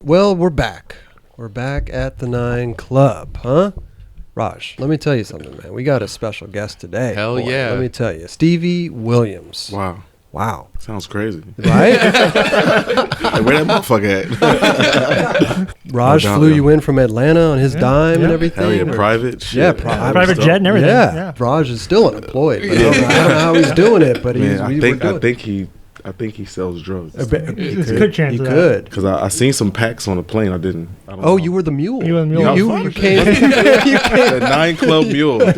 Well, we're back. We're back at the 9 Club, huh? Raj, let me tell you something, man. We got a special guest today. Hell yeah. Let me tell you. Stevie Williams. Wow. Sounds crazy. Right? Like, where that motherfucker at? Raj flew you in from Atlanta on his dime and everything. Hell yeah, private shit. Yeah, private jet and everything. Yeah. Raj is still unemployed. I don't know how he's doing it, but I think he sells drugs. It's a good chance. He could. Because I seen some packs on the plane. I don't know. You were the mule. You were the mule. You came. The 9 Club mule. Shit.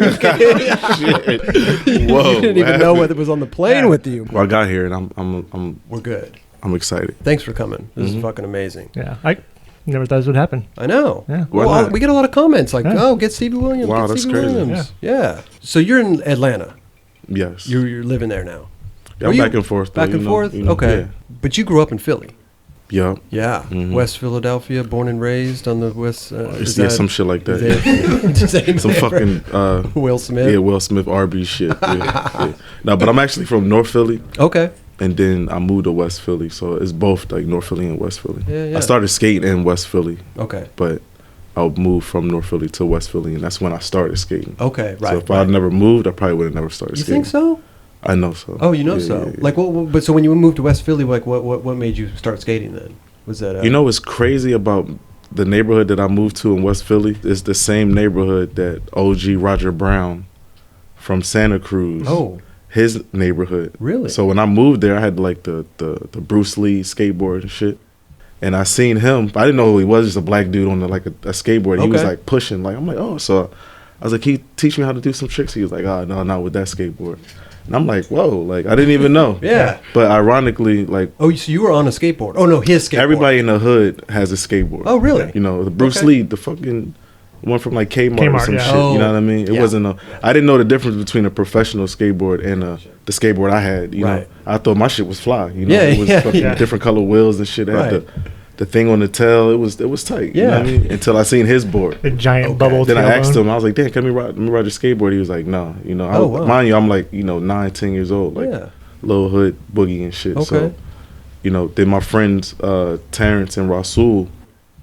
Whoa. You didn't even know whether it was on the plane with you. Well, I got here and We're good. I'm excited. Thanks for coming. This is fucking amazing. Yeah. I never thought this would happen. I know. Yeah. Well, we get a lot of comments like, get Stevie Williams. Wow, get that's Stevie crazy. Williams. Yeah. So you're in Atlanta. Yes. You're living there now. Yeah, I'm back and forth. Back and forth? Okay. Yeah. But you grew up in Philly. Yeah. Yeah. Mm-hmm. West Philadelphia, born and raised on the west. Some shit like that. Some fucking Will Smith. Yeah, Will Smith RB shit. Yeah. No, but I'm actually from North Philly. Okay. And then I moved to West Philly, so it's both like North Philly and West Philly. Yeah. I started skating in West Philly. Okay. But I moved from North Philly to West Philly, and that's when I started skating. Okay, right. So if I'd never moved, I probably would have never started skating. You think so? I know so. Oh, you know so. Yeah. Like, but so when you moved to West Philly, like, what made you start skating then? Was that? You know what's crazy about the neighborhood that I moved to in West Philly? It's the same neighborhood that OG Roger Brown from Santa Cruz. Oh. His neighborhood. Really? So when I moved there, I had like the Bruce Lee skateboard and shit. And I seen him. I didn't know who he was. Just a black dude on a skateboard. He was like pushing. Like I'm like, oh. So I was like, can you teach me how to do some tricks? He was like, oh no, not with that skateboard. And I'm like, whoa, like I didn't even know. Yeah. But ironically, like, oh, so you were on a skateboard? Oh no, his skateboard. Everybody in the hood has a skateboard. Oh really? You know, the Bruce Lee, the fucking one from like Kmart or some shit. Oh, you know what I mean? It wasn't I didn't know the difference between a professional skateboard and the skateboard I had. You know, I thought my shit was fly. You know, it was fucking different color wheels and shit. It had the thing on the tail. It was tight. You know what I mean? Until I seen his board. The giant bubble. Then I asked him. I was like, "Damn, can let me ride your skateboard?" He was like, "No." You know, mind you, I'm like 9, 10 years old, like little hood boogie and shit. So, you know, then my friends Terrence and Rasul,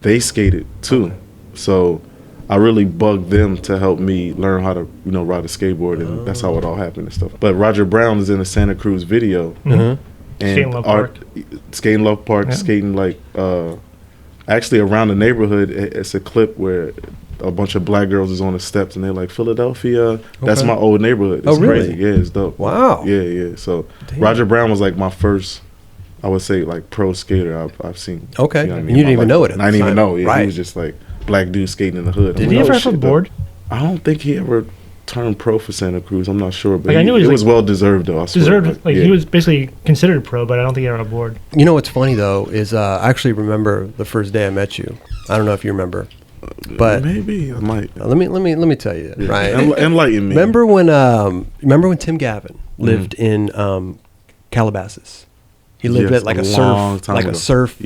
they skated too. So I really bugged them to help me learn how to, ride a skateboard, and that's how it all happened and stuff. But Roger Brown is in a Santa Cruz video. Mm-hmm. And Skating Love Park, skating like actually around the neighborhood. It's a clip where a bunch of black girls is on the steps and they're like, Philadelphia. That's my old neighborhood. It's crazy. Yeah, it's dope. Wow. Yeah. So Roger Brown was like my first, I would say, like pro skater I've seen. Okay. You know what I mean? You didn't even know it. I didn't even know. Yeah, he was just like black dude skating in the hood. Did he ever have a board? I don't think he ever turned pro for Santa Cruz. I'm not sure, but like, I knew it was well deserved though. I swear. He was basically considered pro, but I don't think he had a board. You know what's funny though is I actually remember the first day I met you. I don't know if you remember, but maybe I might. Let me tell you. Yeah. Right, enlighten me. Remember when Tim Gavin lived in Calabasas? He lived at like a surf hut. Surf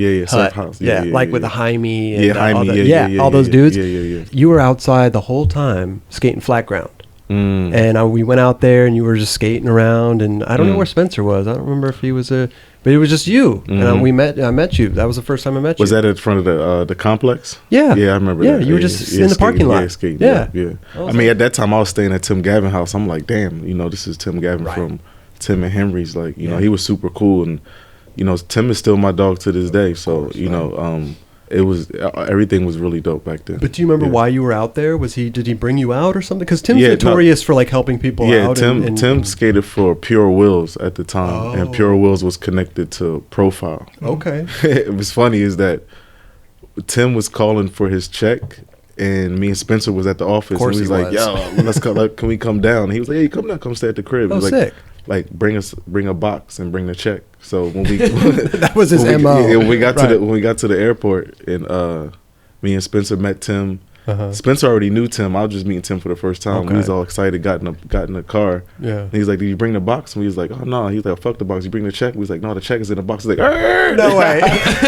house. With a Jaime and all those dudes. Yeah. You were outside the whole time skating flat ground. And we went out there and you were just skating around, and I don't know where Spencer was. I don't remember if he was but it was just you. And I met you. That was the first time I met you. Was that in front of the complex? Yeah. Yeah, I remember that. Yeah, you were just in the parking lot. Yeah, skating. Yeah. I mean, at that time I was staying at Tim Gavin's house. I'm like, damn, this is Tim Gavin from Tim and Henry's. Like, he was super cool, and Tim is still my dog to this day. So, it was everything was really dope back then. But do you remember why you were out there? Did he bring you out or something? Because Tim's notorious for like helping people out. Yeah, Tim skated for Pure Wheels at the time, and Pure Wheels was connected to Profile. Okay. It was funny is that Tim was calling for his check, and me and Spencer was at the office, and he was like, "Yo, let's go. Can we come down?" He was like, "Hey, come down, come stay at the crib." Oh, sick. Like bring a box and bring the check. So when we that was his MO. When we got to the airport, and me and Spencer met Tim. Spencer already knew Tim. I was just meeting Tim for the first time. We was all excited, got in the car. Yeah. And he's like, "Did you bring the box?" And we was like, "Oh no." He's like, "Fuck the box. You bring the check." We was like, "No, the check is in the box." He's like, "No way."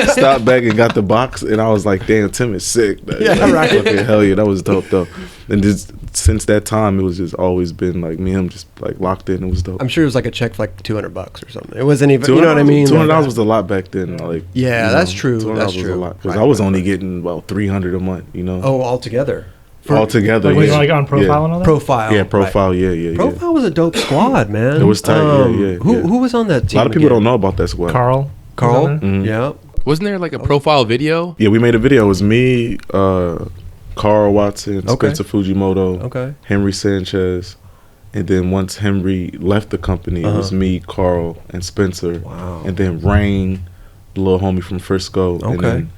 Stopped back and got the box, and I was like, "Damn, Tim is sick." Yeah, right. Okay, hell yeah, that was dope though. And just since that time, it was just always been like me and him just like locked in. It was dope. I'm sure it was like a check for like $200 or something. It wasn't even, you know what I mean? $200 was a lot back then. Like, yeah, that's true. That's true. Was a lot because I was only getting about $300 a month. You know. Oh, altogether. Altogether, was like on profile and all that? Profile. Yeah, profile, yeah. Profile was a dope squad, man. It was tight, Who was on that team? A lot of people don't know about that squad. Carl? Mm-hmm. Yeah. Wasn't there like a profile video? Yeah, we made a video. It was me, Carl Watson, Spencer Fujimoto, Henry Sanchez, and then once Henry left the company, it was me, Carl, and Spencer. Wow. And then Rain, the little homie from Frisco. And then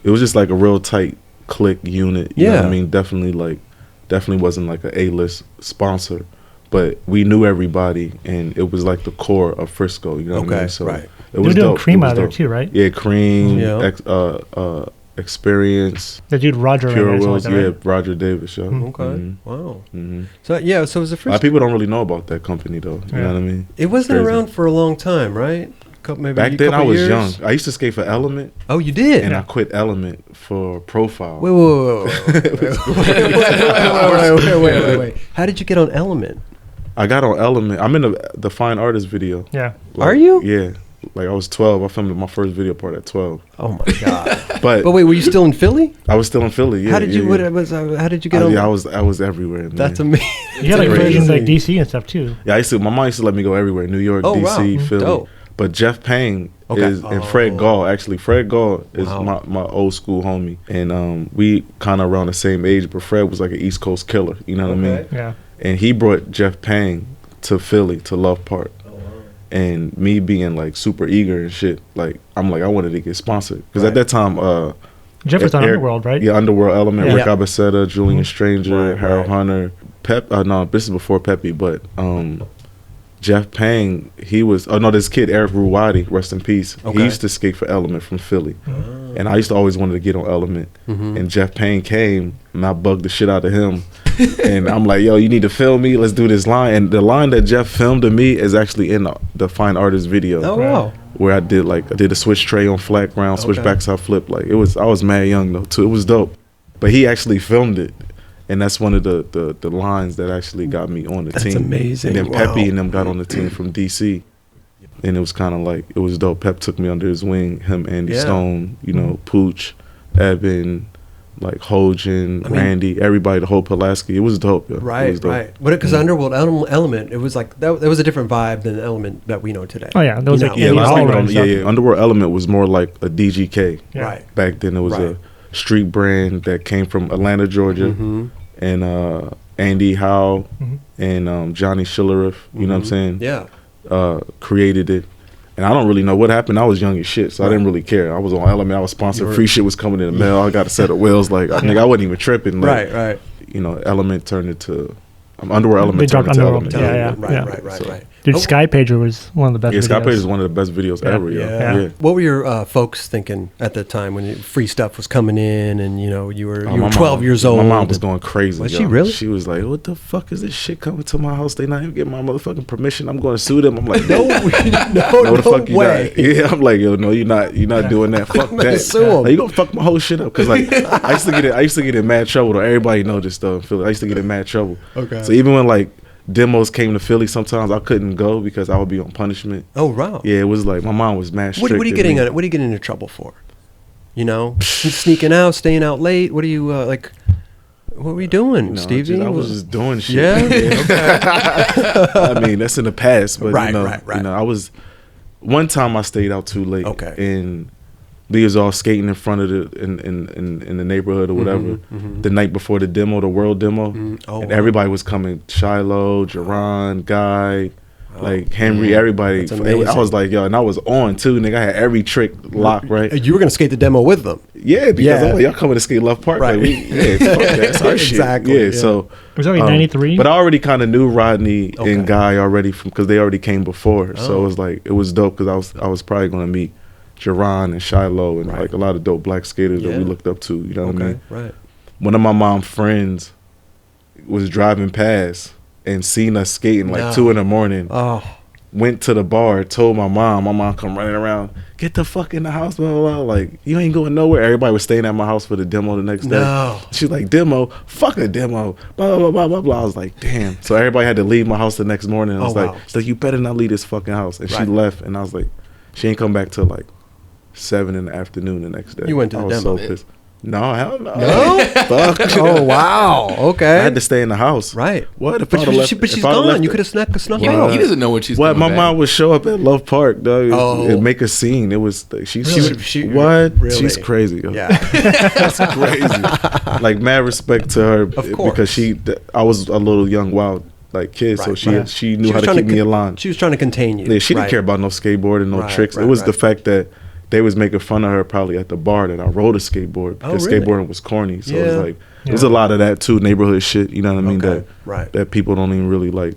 it was just like a real tight click unit. You know what I mean? Definitely wasn't like a A-list sponsor, but we knew everybody, and it was like the core of Frisco. You know what I mean? So it was doing dope. Cream out there too, right? Yeah, Cream, Experience. The dude Roger. Pure Wills, right? Roger Davis. Yeah. Okay. Wow. So yeah, so it was the first. A lot of people don't really know about that company though. You know what I mean? It wasn't around for a long time, right? Maybe back then I was years? young. I used to skate for Element. Oh, you did? And I quit Element for Profile. Wait. How did you get on Element? I got on Element. I'm in the Fine Artist video. Yeah. Like, are you? Yeah. Like I was 12. I filmed my first video part at 12. Oh my god! but wait, were you still in Philly? I was still in Philly. Yeah. How did you? How did you get on? Yeah, I was everywhere. Man. That's amazing. You had like versions like DC and stuff too. Yeah, my mom used to let me go everywhere. New York, DC, Philly. Dope. But Jeff Payne and Fred Gall. Actually, Fred Gall is my old school homie, and we kind of around the same age. But Fred was like an East Coast killer. You know what I mean? Yeah. And he brought Jeff Payne to Philly to Love Park. And me being like super eager and shit, like I'm like I wanted to get sponsored because at that time, Jeff was on Underworld, right? Yeah, Underworld Element, Rick Abaceta, Julian Stranger, Harold Hunter, no, this is before Pepe, but Jeff Payne, he was this kid Eric Ruwadi, rest in peace. He used to skate for Element from Philly, and I used to always wanted to get on Element, and Jeff Payne came and I bugged the shit out of him. And I'm like, yo, you need to film me. Let's do this line. And the line that Jeff filmed to me is actually in the Fine Artist video. Oh wow! Where I did a switch tray on flat ground, switch backside flip. Like I was mad young though too. It was dope. But he actually filmed it, and that's one of the lines that actually got me on the team. That's amazing. And then Pepe and them got on the team from DC, and it was kind of like it was dope. Pep took me under his wing. Him, Andy Stone, Pooch, Evan. Like Hojan, Randy, everybody, the whole Pulaski. It was dope. Yeah. Right, it was dope. right. But because Underworld Element, it was like that was a different vibe than the Element that we know today. Oh yeah, that was Underworld Element was more like a DGK. Yeah. Right. Back then, it was a street brand that came from Atlanta, Georgia, and Andy Howe and Johnny Schilleroff. You know what I'm saying? Yeah. Created it. And I don't really know what happened. I was young as shit, so I didn't really care. I was on Element. I was sponsored. Free shit was coming in the mail. I got a set of wheels. Like, I wasn't even tripping. Like, right. Element turned into Underworld Element turned into Element. Yeah. Right. Dude, Sky Pager was one of the best videos. Sky Pager is one of the best videos ever. Yeah. What were your folks thinking at the time when free stuff was coming in and, you were 12 years old? My mom was going crazy. Was she really? She was like, what the fuck is this shit coming to my house? They not even getting my motherfucking permission. I'm going to sue them. I'm like, no way. Yeah, I'm like, yo, no, you're not doing that. Fuck that. Sue them. Like, you gonna fuck my whole shit up. Because like, I used to get in mad trouble. Though. Everybody know this stuff in Philly. I used to get in mad trouble. Okay. So even when like, demos came to Philly, sometimes I couldn't go because I would be on punishment. Oh wow! Yeah, it was like my mom was mad strict. What are you getting? What are you getting into trouble for? Sneaking out, staying out late. What are you like? What were you doing, Stevie? I was just doing shit. Yeah. Okay. I mean, that's in the past, but right. I was. One time I stayed out too late. Okay. And we was all skating in front of in the neighborhood or whatever. The night before the demo, the world demo, and everybody was coming. Shiloh, Jerron, Guy, like Henry, everybody. I was like, yo, and I was on too, nigga. I had every trick locked, right? You were gonna skate the demo with them. Yeah, because I'm like, y'all coming to skate Love Park, right? Like, fuck that. That's our shit. Exactly. Yeah, so was that like 93? But I already kind of knew Rodney and Guy already because they already came before. So it was like it was dope because I was probably gonna meet Jerron and Shiloh and like a lot of dope black skaters that we looked up to. You know what I mean? Right. One of my mom's friends was driving past and seen us skating like 2 a.m. went to the bar, told my mom come running around, get the fuck in the house, blah, blah, blah. Like, you ain't going nowhere. Everybody was staying at my house for the demo the next day. No. She's like, demo? Fuck a demo. Blah, blah, blah, blah, blah. I was like, damn. So everybody had to leave my house the next morning. I was like, she's like, you better not leave this fucking house. And she left, and I was like, she ain't come back till like 7 in the afternoon the next day. You went to the demo. So pissed. No, hell no. No? Fuck. Oh, wow. Okay. I had to stay in the house. Right. What? If but she's gone. You could have snuck out. He doesn't know when she's What? coming My back. mom would show up at Love Park, dog, and make a scene. It was what? Really? She's crazy. Yo. Yeah. That's crazy. Like, mad respect to her, of course, because I was a little young, wild like kid, so she knew how to keep me in line. She was trying to contain you. Yeah, she didn't care about no skateboarding, no tricks. It was the fact that they was making fun of her probably at the bar that I rode a skateboard, because skateboarding was corny. So it was like, there's a lot of that too, neighborhood shit, you know what I mean, that people don't even really like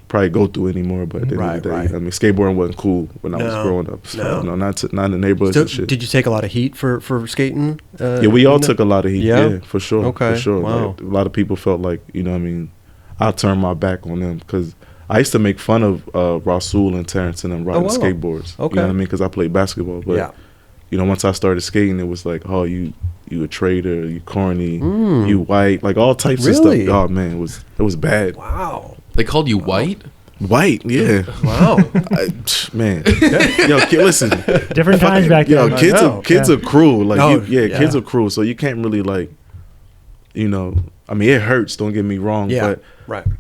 probably go through anymore. But at the end of the day, I mean, skateboarding wasn't cool when I was growing up. So not in the neighborhoods and shit. Did you take a lot of heat for skating? Yeah, we all took a lot of heat. Yeah, for sure. Okay. For sure. Wow. Like, a lot of people felt like, you know what I mean, I turned my back on them, because I used to make fun of Rasul and Terrence and them riding skateboards. Okay. You know what I mean? Because I played basketball. But, you know, once I started skating, it was like, oh, you a traitor, you corny, you white, like all types of stuff. Oh, man, it was bad. Wow. They called you white? White, yeah. Wow. Man. Yo, listen. Different times back then. Yo, kids are cruel. Like, kids are cruel. So you can't really, like, you know, I mean, it hurts, don't get me wrong. But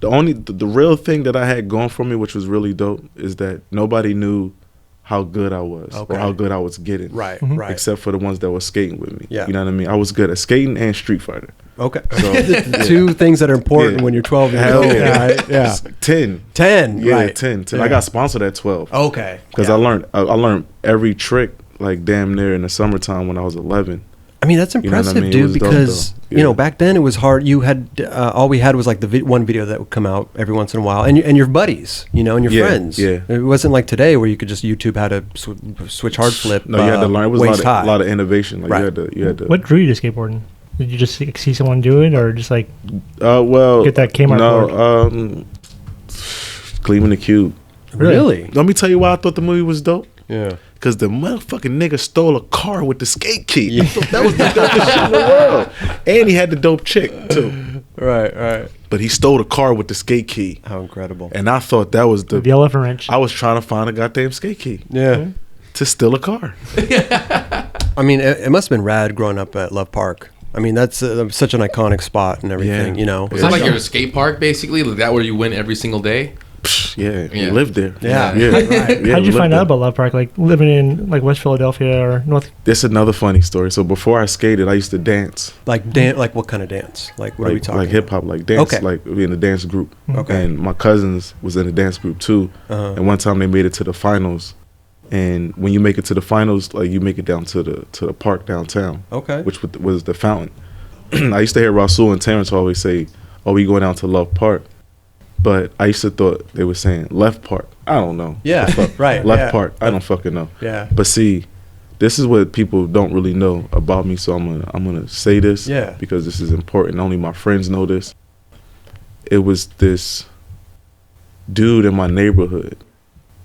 the real thing that I had going for me, which was really dope, is that nobody knew how good I was or how good I was getting. Right. Except for the ones that were skating with me. Yeah. You know what I mean? I was good at skating and Street Fighter. Okay. So, the two things that are important when you're 12 years old. Yeah. 10. 10. Yeah, right. 10. I got sponsored at 12. Okay. Because I learned every trick, like, damn near in the summertime when I was 11. I mean, that's impressive, you know what I mean? Dude, because, you know, back then it was hard. You had, all we had was like the one video that would come out every once in a while, and your buddies, you know, and your friends. Yeah. It wasn't like today where you could just YouTube how to switch hard flip. No, you had to learn. It was a lot of innovation. Like, you had to. What drew you to skateboarding? Did you just see someone do it, or just like get that Kmart board? Cleveland the Cube. Really? Let me tell you why I thought the movie was dope. Yeah. Because the motherfucking nigga stole a car with the skate key. Yeah. That was the dopest shit in the world. And he had the dope chick, too. Right. But he stole the car with the skate key. How incredible. And I thought that was the elephant wrench. I was trying to find a goddamn skate key. Yeah. To steal a car. I mean, it must have been rad growing up at Love Park. I mean, that's such an iconic spot and everything, you know. Was it like your skate park, basically? Like that where you went every single day? Yeah, you lived there. Yeah. Right. How'd you find out about Love Park? Like living in like West Philadelphia or North? That's another funny story. So before I skated, I used to dance. Like what kind of dance? Like what are we talking? Like hip hop, like dance. Okay. Like in a dance group. Okay. And my cousins was in a dance group too. And one time they made it to the finals. And when you make it to the finals, like you make it down to the park downtown. Okay. Which was the fountain. I used to hear Rasul and Terrence always say, "Oh, we going down to Love Park." But I used to thought they were saying Left Park. I don't know. Yeah, right. Left Park. I don't fucking know. Yeah. But see, this is what people don't really know about me. So I'm gonna say this. Yeah. Because this is important. Only my friends know this. It was this dude in my neighborhood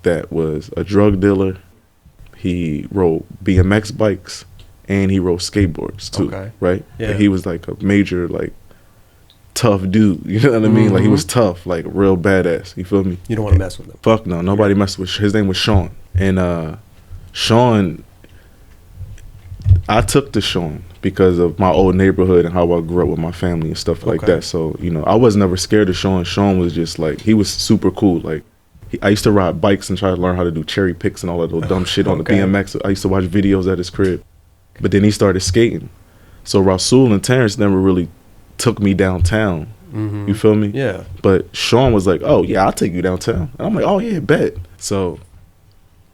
that was a drug dealer. He rode BMX bikes and he rode skateboards too. Okay. Right. Yeah. And he was like a major tough dude, you know what I mean? Like he was tough, like real badass. You feel me? You don't want to mess with him. Fuck no, nobody messed with. His name was Sean, and Sean, I took to Sean because of my old neighborhood and how I grew up with my family and stuff like that. So you know, I was never scared of Sean. Sean was just like he was super cool. Like I used to ride bikes and try to learn how to do cherry picks and all that little dumb shit on the BMX. I used to watch videos at his crib, but then he started skating. So Rasul and Terrence never really took me downtown. You feel me? Yeah. But Sean was like, "Oh yeah, I'll take you downtown." And I'm like, "Oh yeah, bet." So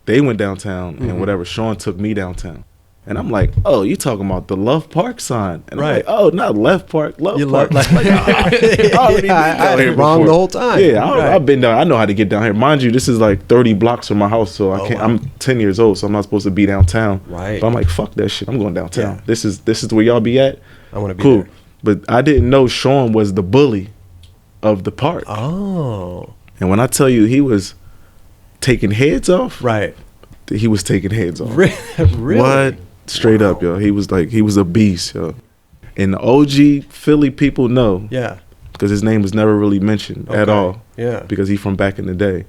they went downtown and whatever. Sean took me downtown, and I'm like, "Oh, you talking about the Love Park sign?" And I'm like, "Oh, not Left Park, Love Park." I was wrong the whole time. Yeah, I've been down. I know how to get down here. Mind you, this is like 30 blocks from my house, so I can't. Wow. I'm 10 years old, so I'm not supposed to be downtown. Right. But I'm like, "Fuck that shit. I'm going downtown. Yeah. This is where y'all be at. I want to be cool." There. But I didn't know Sean was the bully of the park. Oh. And when I tell you he was taking heads off. Right. He was taking heads off. Really? What? Straight up, yo. He was a beast, yo. And the OG Philly people know. Yeah. Because his name was never really mentioned at all. Yeah. Because he's from back in the day.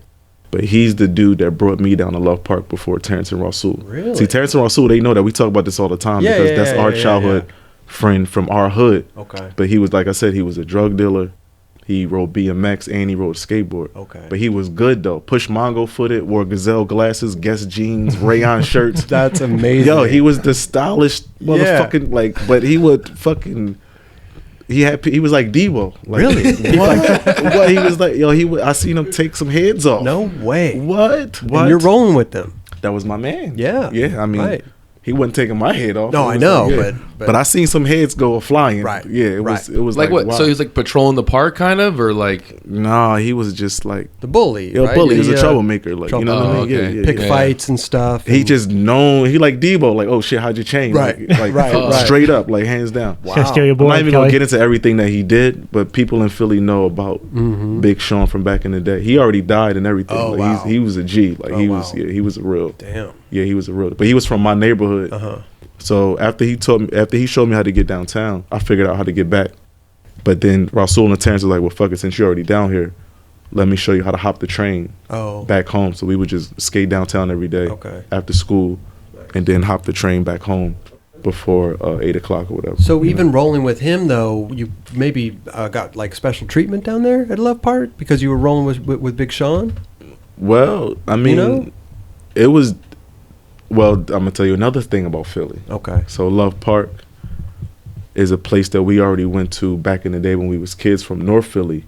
But he's the dude that brought me down to Love Park before Terrence and Rasul. Really? See, Terrence and Rasul, they know that we talk about this all the time because that's our childhood friend from our hood. Okay. But he was, like I said, he was a drug dealer. He rode BMX and he rode a skateboard. Okay. But he was good though. Push Mongo footed, wore Gazelle glasses, Guess jeans, rayon shirts. That's amazing. Yo, he was the stylish motherfucking but he would fucking he was like Debo. Like, really? What? He was like, I seen him take some heads off. No way. What? And you're rolling with them. That was my man. Yeah. Yeah, I mean, he wasn't taking my head off. No, I know, like, but I seen some heads go flying. Right. Yeah, it was like what? Wow. So he was like patrolling the park, kind of, or like? Nah, he was just like the bully. Right? Bully. He was a troublemaker. Like you know what I mean? Okay. Yeah. Pick fights and stuff. He just known. He like Debo. Like, oh shit, how'd you change? Right. Like straight up, like hands down. Wow. I'm not even gonna get into everything that he did, but people in Philly know about Big Sean from back in the day. He already died and everything. Oh, like, wow. He was a G. Like he was a real. Damn. Yeah, he was a real. But he was from my neighborhood. So after he showed me how to get downtown, I figured out how to get back. But then Rasul and Terrence was like, well, fuck it, since you're already down here, let me show you how to hop the train back home. So we would just skate downtown every day after school and then hop the train back home before 8 o'clock or whatever. So even rolling with him, though, you maybe got like special treatment down there at Love Park because you were rolling with Big Sean? Well, I mean, it was... Well, I'm going to tell you another thing about Philly. Okay. So Love Park is a place that we already went to back in the day when we was kids from North Philly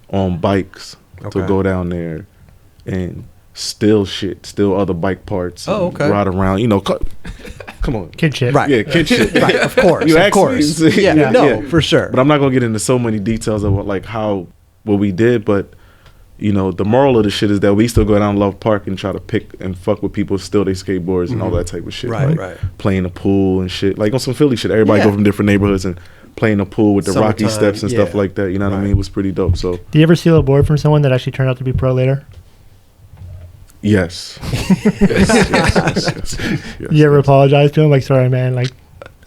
on bikes to go down there and steal other bike parts. Ride around, come on. Kid shit. Right. Yeah, kid shit. Right, of course. Of course. Yeah, for sure. But I'm not going to get into so many details of what we did, but the moral of the shit is that we still go down Love Park and try to pick and fuck with people, steal their skateboards and all that type of shit. Right. Playing the pool and shit. Like on some Philly shit. Everybody go from different neighborhoods and playing the pool with the rocky steps and stuff like that. You know what I mean? It was pretty dope. So, do you ever steal a board from someone that actually turned out to be pro later? Yes. Yes. You ever apologize to him? Like, sorry, man. Like,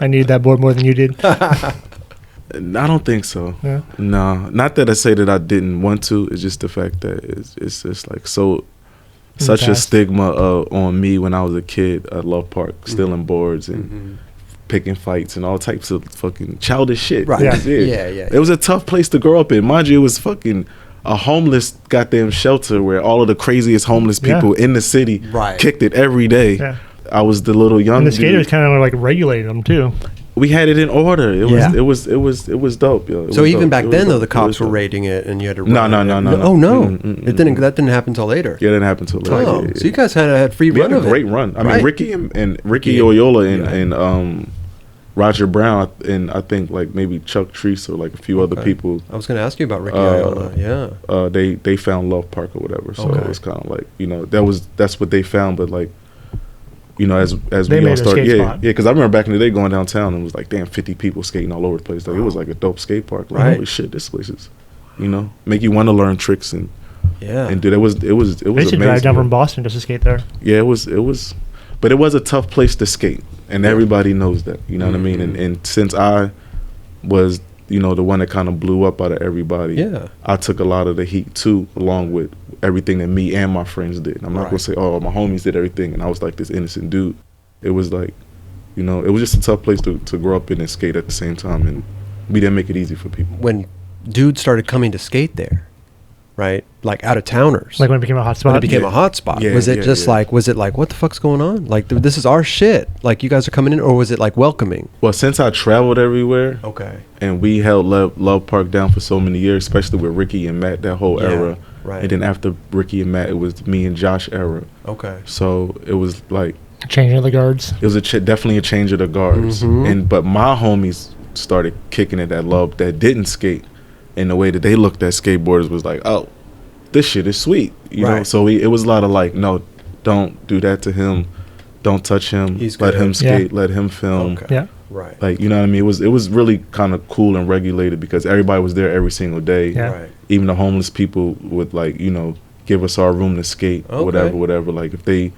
I needed that board more than you did. I don't think so. Yeah. No, not that I say that I didn't want to. It's just the fact that it's just like such a stigma on me when I was a kid at Love Park, stealing boards and picking fights and all types of fucking childish shit. Right. Yeah. It was a tough place to grow up in. Mind you, it was fucking a homeless goddamn shelter where all of the craziest homeless people in the city kicked it every day. Yeah. I was the little young and the skaters kind of like regulated them too. We had it in order. It was dope, yo. So even back then, though, the cops were raiding it, and you had to. No. Oh no, it didn't. That didn't happen until later. Yeah, it didn't happen until later. Oh, so you guys had free run of it. We had a great run. I mean, Ricky and Ricky Oyola and Roger Brown and I think like maybe Chuck Treese or like a few other people. I was going to ask you about Ricky Oyola. Yeah. They found Love Park or whatever. So it was kind of like that's what they found, but like. As we all started, because I remember back in the day going downtown and it was like, damn, 50 people skating all over the place. Like, it was like a dope skate park. Like, holy shit, this place is, make you want to learn tricks and do. It was amazing. Drive down from Boston just to skate there. Yeah, it was, but it was a tough place to skate, and everybody knows that. You know what I mean? And since I was, the one that kind of blew up out of everybody, I took a lot of the heat too, along with everything that me and my friends did. I'm not gonna say, oh, my homies did everything and I was like this innocent dude. It was like, it was just a tough place to grow up in and skate at the same time, and we didn't make it easy for people. When dudes started coming to skate there, right? Like out of towners. Like when it became a hot spot. When it became a hot spot. Was it like, what the fuck's going on? Like, this is our shit. Like, you guys are coming in, or was it like welcoming? Well, since I traveled everywhere, and we held Love Park down for so many years, especially with Ricky and Matt, that whole era. Right. And then after Ricky and Matt, it was me and Josh era. Okay. So it was like changing of the guards. It was definitely a change of the guards. But my homies started kicking it that love that didn't skate, and the way that they looked at skateboarders was like, oh, this shit is sweet, you know. So it was a lot of like, no, don't do that to him, don't touch him, let him skate, let him film. Yeah. Right. Like, you know what I mean? It was really kind of cool and regulated because everybody was there every single day. Yeah. Right. Even the homeless people would like, give us our room to skate, whatever. Like if they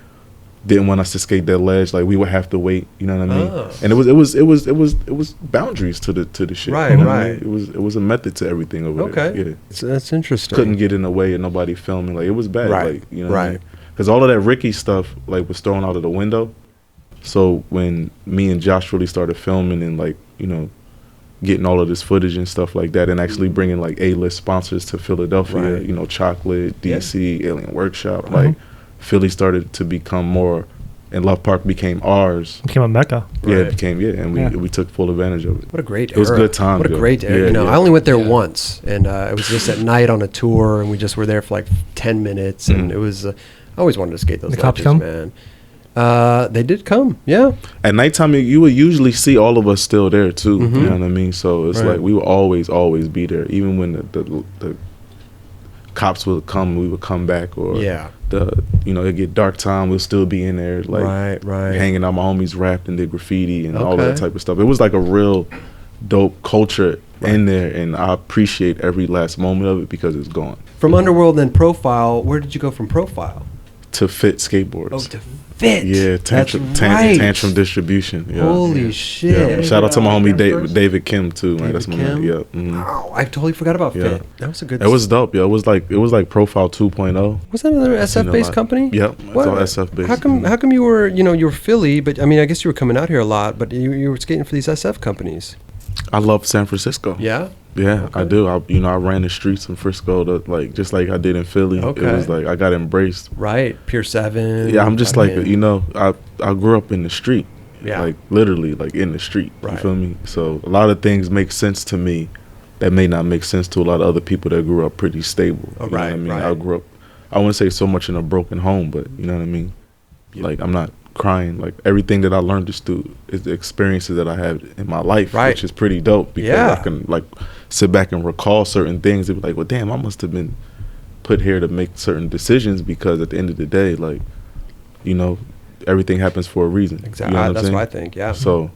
didn't want us to skate that ledge, like we would have to wait. You know what I mean? And it was boundaries to the shit. Right, you know right. I mean? It was a method to everything over there. Okay, so that's interesting. Couldn't get in the way of nobody filming. Like it was bad. Right, like you know, right. Because all of that Ricky stuff like was thrown out of the window. So when me and Josh really started filming and like you know, getting all of this footage and stuff like that, and actually bringing like A-list sponsors to Philadelphia, you know, Chocolate, DC, Alien Workshop, like. Philly started to become more, and Love Park became ours. Became a mecca. Yeah, it became, and we took full advantage of it. What a great era. It was a good time. What a great era. You know, I only went there once, and it was just at night on a tour, and we just were there for like 10 minutes, and it was, I always wanted to skate those ledges, man. They did come, yeah. At nighttime, you would usually see all of us still there, too. You know what I mean? So it's like we would always be there, even when the cops would come, we would come back, or you know, it'd get dark time, we'll still be in there, like hanging out. My homies rapped and did graffiti and all that type of stuff. It was like a real dope culture in there, and I appreciate every last moment of it because it's gone. From Underworld and Profile, where did you go from Profile? To Fit Skateboards. Oh, to Fit. Yeah, Tantrum Distribution. Yeah. Holy shit. Yeah. Shout out to my homie David Kim too. Man. That's my man. Yeah. Wow, I totally forgot about Fit. That was a good. It was dope. Yeah, it was like Profile 2.0. Was that another SF based company? Yep, it's all SF based. How come you were you were Philly, but I mean I guess you were coming out here a lot, but you were skating for these SF companies. I love San Francisco. Yeah. Yeah, I do. I ran the streets in Frisco just like I did in Philly. It was like I got embraced. Right, Pier 7. Yeah, I'm just like I grew up in the street. Yeah, like literally like in the street. Right. You feel me? So a lot of things make sense to me that may not make sense to a lot of other people that grew up pretty stable. You know what I mean? I grew up. I wouldn't say so much in a broken home, but you know what I mean. Like I'm not crying. Like everything that I learned is the experiences that I had in my life, which is pretty dope because I can like sit back and recall certain things and be like, well, damn, I must have been put here to make certain decisions because at the end of the day, like, you know, everything happens for a reason. Exactly. You know that's what I think. Yeah. So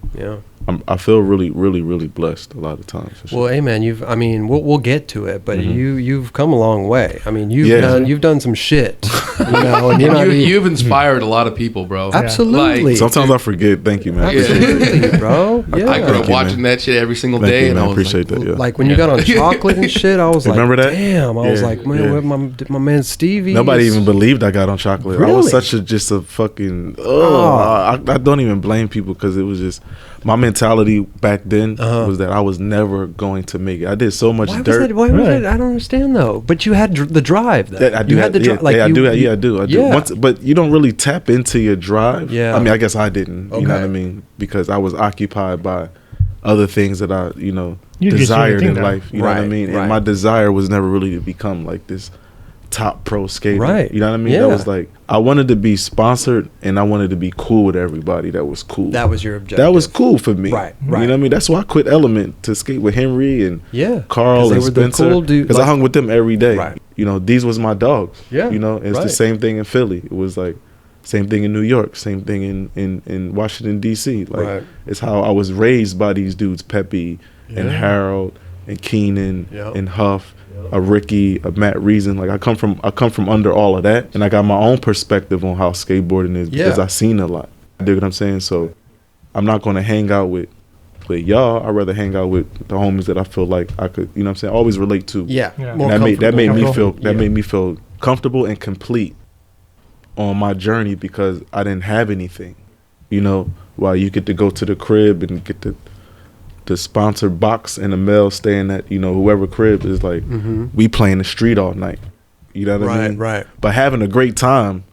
I feel really, really, really blessed a lot of times. Well, hey man, we'll get to it, but you've come a long way. I mean, you've done some shit. And you've inspired a lot of people, bro. Absolutely. Like, sometimes I forget. Thank you, man. Absolutely, bro. Yeah. I grew up watching that shit every single day, and I appreciate that. Yeah. Like when you got on Chocolate and shit, I was like, remember that? Damn. I was like, man, where my man Stevie? Nobody even believed I got on Chocolate. Really? I was just a fucking. I don't even blame people because it was just my mentality back then was that I was never going to make it. I did so much dirt. Why was it? I don't understand though. But you had the drive. Though. I do. You had the drive. I do. I do. Yeah. But you don't really tap into your drive. Yeah. I mean, I guess I didn't. You know what I mean? Because I was occupied by other things that I, desired in life. You know what I mean? And my desire was never really to become like this top pro skater. Right. You know what I mean? Yeah. That was like, I wanted to be sponsored and I wanted to be cool with everybody that was cool. That was your objective. That was cool for me. Right. You know what I mean? That's why I quit Element to skate with Henry and Carl and Spencer. Because I hung with them every day. Right. These was my dogs. Yeah. It's the same thing in Philly. It was like, same thing in New York, same thing in Washington, D.C. Like, it's how I was raised by these dudes, Pepe and Harold and Keenan and Huff. A Ricky, a Matt Reason. Like I come from under all of that, and I got my own perspective on how skateboarding is because I've seen a lot. You dig what I'm saying? So I'm not gonna hang out with y'all. I'd rather hang out with the homies that I feel like I could, you know what I'm saying, always relate to. Yeah. And that made me feel comfortable and complete on my journey because I didn't have anything. While you get to go to the crib and get the sponsored box in the mail staying at whoever crib is like we playing the street all night. You know what I mean? Right. But having a great time,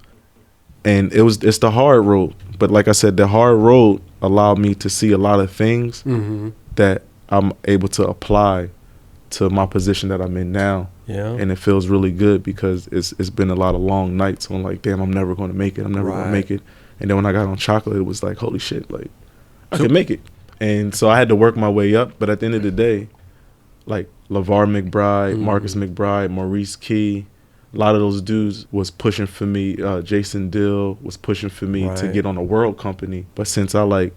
and it's the hard road. But like I said, the hard road allowed me to see a lot of things that I'm able to apply to my position that I'm in now. Yeah. And it feels really good because it's been a lot of long nights on like, damn, I'm never going to make it. I'm never going to make it. And then when I got on Chocolate, it was like, holy shit, like I can make it. And so I had to work my way up. But at the end of the day, like LeVar McBride, Marcus McBride, Maurice Key, a lot of those dudes was pushing for me. Jason Dill was pushing for me to get on a world company. But since I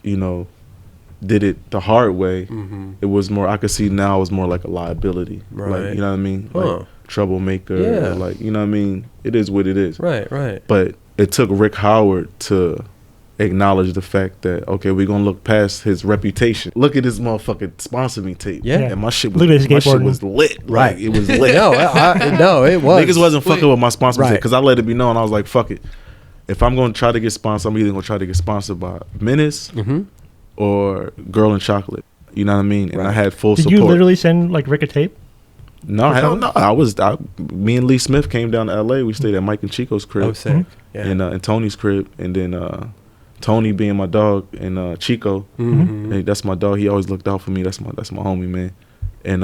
did it the hard way, it was more, I could see now it was more like a liability. Right. Like, you know what I mean? Like troublemaker. Or like, you know what I mean? It is what it is. Right. But it took Rick Howard to acknowledge the fact that, okay, we're going to look past his reputation. Look at this motherfucking sponsor me tape. Yeah. And my shit was lit. Right. Like, it was lit. No, it was. Niggas wasn't fucking with my sponsor me tape because I let it be known. I was like, fuck it. If I'm going to try to get sponsored, I'm either going to try to get sponsored by Menace or Girl in Chocolate. You know what I mean? And I had full support. Did you literally send like Rick a tape? No, hell no. Me and Lee Smith came down to LA. We stayed at Mike and Chico's crib. Oh, sick. Yeah. And Tony's crib. And then Tony being my dog and Chico. And that's my dog. He always looked out for me. That's my homie, man. And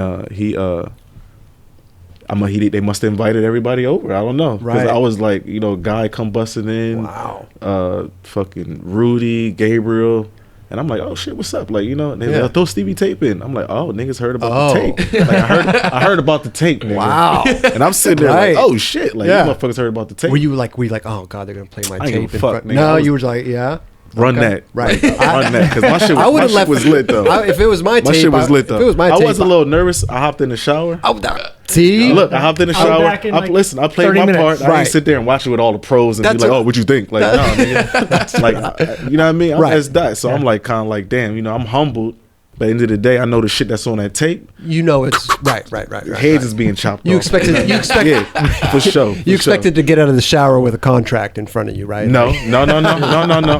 they must have invited everybody over. I don't know. Because I was like, you know, Guy come busting in. Wow. Fucking Rudy, Gabriel. And I'm like, oh shit, what's up? Like, you know, and they like, throw Stevie tape in. I'm like, oh, niggas heard about the tape. Like, I heard about the tape, nigga. Wow. And I'm sitting there like, oh shit, like you motherfuckers heard about the tape. Were you like, oh god, they're gonna play my tape? Fuck, nigga. No, you were like, yeah. Run that. Right. Run that. Because my shit was lit, though. If it was my tape. My shit was lit, though. If it was my tape. I was a little nervous. I hopped in the shower. See? Look, I hopped in the shower. Listen, I played my part. I didn't sit there and watch it with all the pros and be like, oh, what you think? Like, no, nigga. Like, you know what I mean? I'm as that. So I'm like, kind of like, damn, you know, I'm humbled. But at the end of the day, I know the shit that's on that tape. You know it's right. Heads is being chopped off. You expected for sure. You expected to get out of the shower with a contract in front of you, right? No.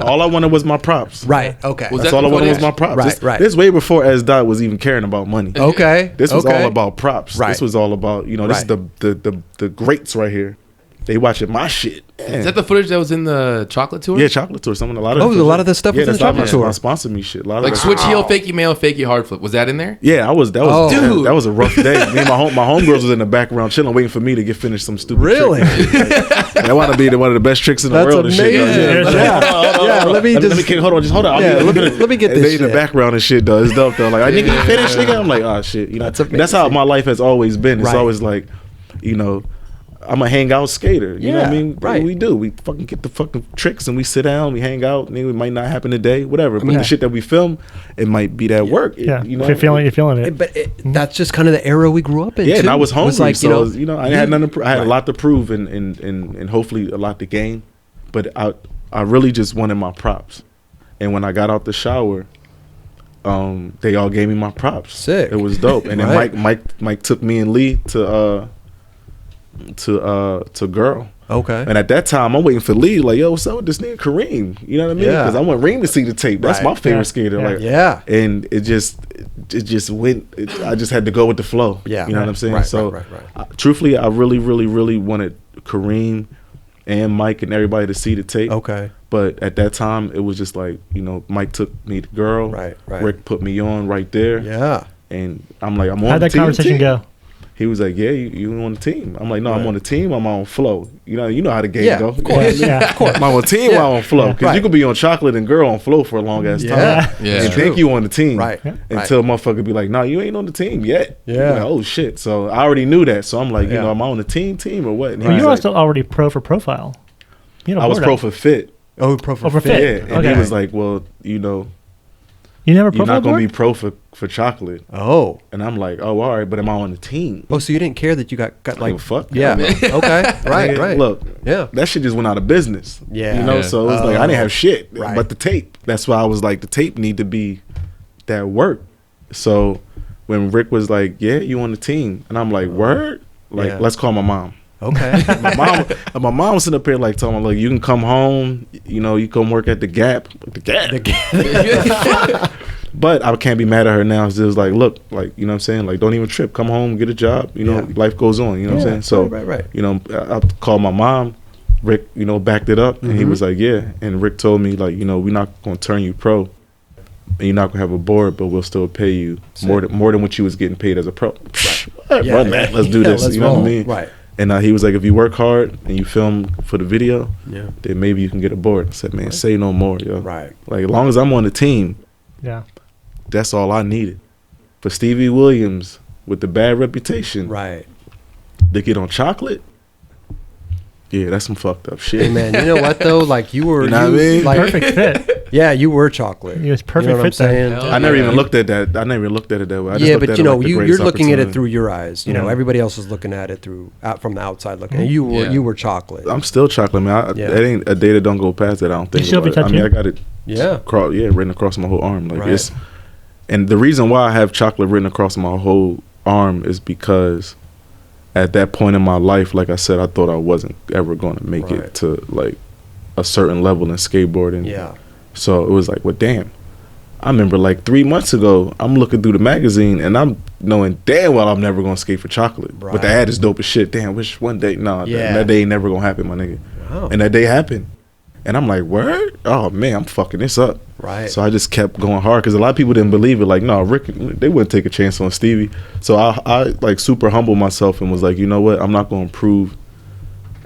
All I wanted was my props. Right. Okay. That's all I wanted was my props. Right. This way before As Dot was even caring about money. Okay. This was all about props. Right. This was all about, you know, this is the greats right here. They watching my shit. Is that the footage that was in the chocolate tour? Yeah, chocolate tour. A lot of the stuff was in the chocolate tour. Sponsored me shit. Like switch heel, fakey male, fakey hard flip. Was that in there? Yeah, that was a rough day. Me and my homegirls was in the background chilling, waiting for me to get finished some stupid really? Trick. That want to be one of the best tricks in the world. That's amazing. Yeah. Let me hold on. Yeah, let me get this. They in the background and shit though. It's dope though. Like, nigga, you finished, nigga. I'm like, oh shit. You know, that's how my life has always been. It's always like, you know, I'm a hangout skater. You know what I mean? Right. We do. We fucking get the fucking tricks and we sit down, we hang out. It might not happen today, whatever. But the shit that we film, it might be that work. Yeah. You know? If you're feeling it. But that's just kind of the era we grew up in. Yeah, too. and I was hungry. Like, so, you know, I had nothing. I had a lot to prove and hopefully a lot to gain. But I really just wanted my props. And when I got out the shower, they all gave me my props. Sick. It was dope. And then Mike took me and Lee to Girl. Okay. And at that time, I'm waiting for Lee. Like, yo, what's up with this nigga Kareem? You know what I mean? Because I want Reem to see the tape. That's my favorite skater. Like, and it just went. I just had to go with the flow. Yeah. You know what I'm saying? Truthfully, I really, really, really wanted Kareem and Mike and everybody to see the tape. Okay. But at that time, it was just like, you know, Mike took me to Girl. Right. Rick put me on right there. Yeah. And I'm like, I'm on How'd the that conversation go? He was like, yeah, you on the team. I'm like, no, I'm on the team. I'm on flow. You know how the game go. Of course. Of course. I'm on team. I'm on flow. Because you could be on chocolate and Girl on flow for a long ass time. Yeah. And think you on the team. Right. Until motherfucker be like, no, you ain't on the team yet. Yeah. Like, oh shit. So I already knew that. So I'm like, you know, am I on the team or what? And you were also already pro for Profile. I was pro for Fit. Oh, pro for Fit. Yeah. And he was like, well, you know, you never you're not gonna be pro for chocolate. Oh. And I'm like, oh, all right, but am I on the team? Oh, so you didn't care that you got like fuck. Yeah. Okay. Right. Look. Yeah. That shit just went out of business. Yeah. You know, so it was like I didn't have shit but the tape. That's why I was like, the tape need to be that work. So when Rick was like, yeah, you on the team, and I'm like, word? Like, let's call my mom. Okay. my mom was sitting up here like telling me, look, you can come home, you know, you come work at the Gap. But I can't be mad at her now. It was like, look, like, you know what I'm saying? Like, don't even trip. Come home, get a job. You know, life goes on. You know what I'm saying? So, right. You know, I called my mom. Rick, you know, backed it up. And he was like, yeah. And Rick told me, like, you know, we're not going to turn you pro. And you're not going to have a board, but we'll still pay you more than what you was getting paid as a pro. Run that. Let's do this. You know what I mean? Right. And he was like, if you work hard and you film for the video, then maybe you can get a board. I said, man, say no more, yo. Right. Like, as long as I'm on the team, that's all I needed. For Stevie Williams with the bad reputation, to get on chocolate, that's some fucked up shit. Hey, man, you know what though? Like you were, you know what I mean? Like, perfect fit. Yeah, you were chocolate. It was perfect fit then. I never even looked at that. I never even looked at it that way. I just but you know, you're looking at it through your eyes. You know, everybody else is looking at it from the outside looking. And you were chocolate. I'm still chocolate, man. It ain't a day that don't go past that. I don't think. You still be tattooed? I mean, I got it. Written across my whole arm. Like it's, and the reason why I have chocolate written across my whole arm is because at that point in my life, like I said, I thought I wasn't ever going to make it to like a certain level in skateboarding. Yeah. So it was like, well, damn. I remember like 3 months ago, I'm looking through the magazine and I'm knowing damn well I'm never gonna skate for chocolate. Right. But the ad is dope as shit. Damn, wish one day, that day ain't never gonna happen, my nigga. Wow. And that day happened. And I'm like, word? Oh man, I'm fucking this up. Right. So I just kept going hard because a lot of people didn't believe it. Like, no, Rick, they wouldn't take a chance on Stevie. So I like super humbled myself and was like, you know what? I'm not gonna prove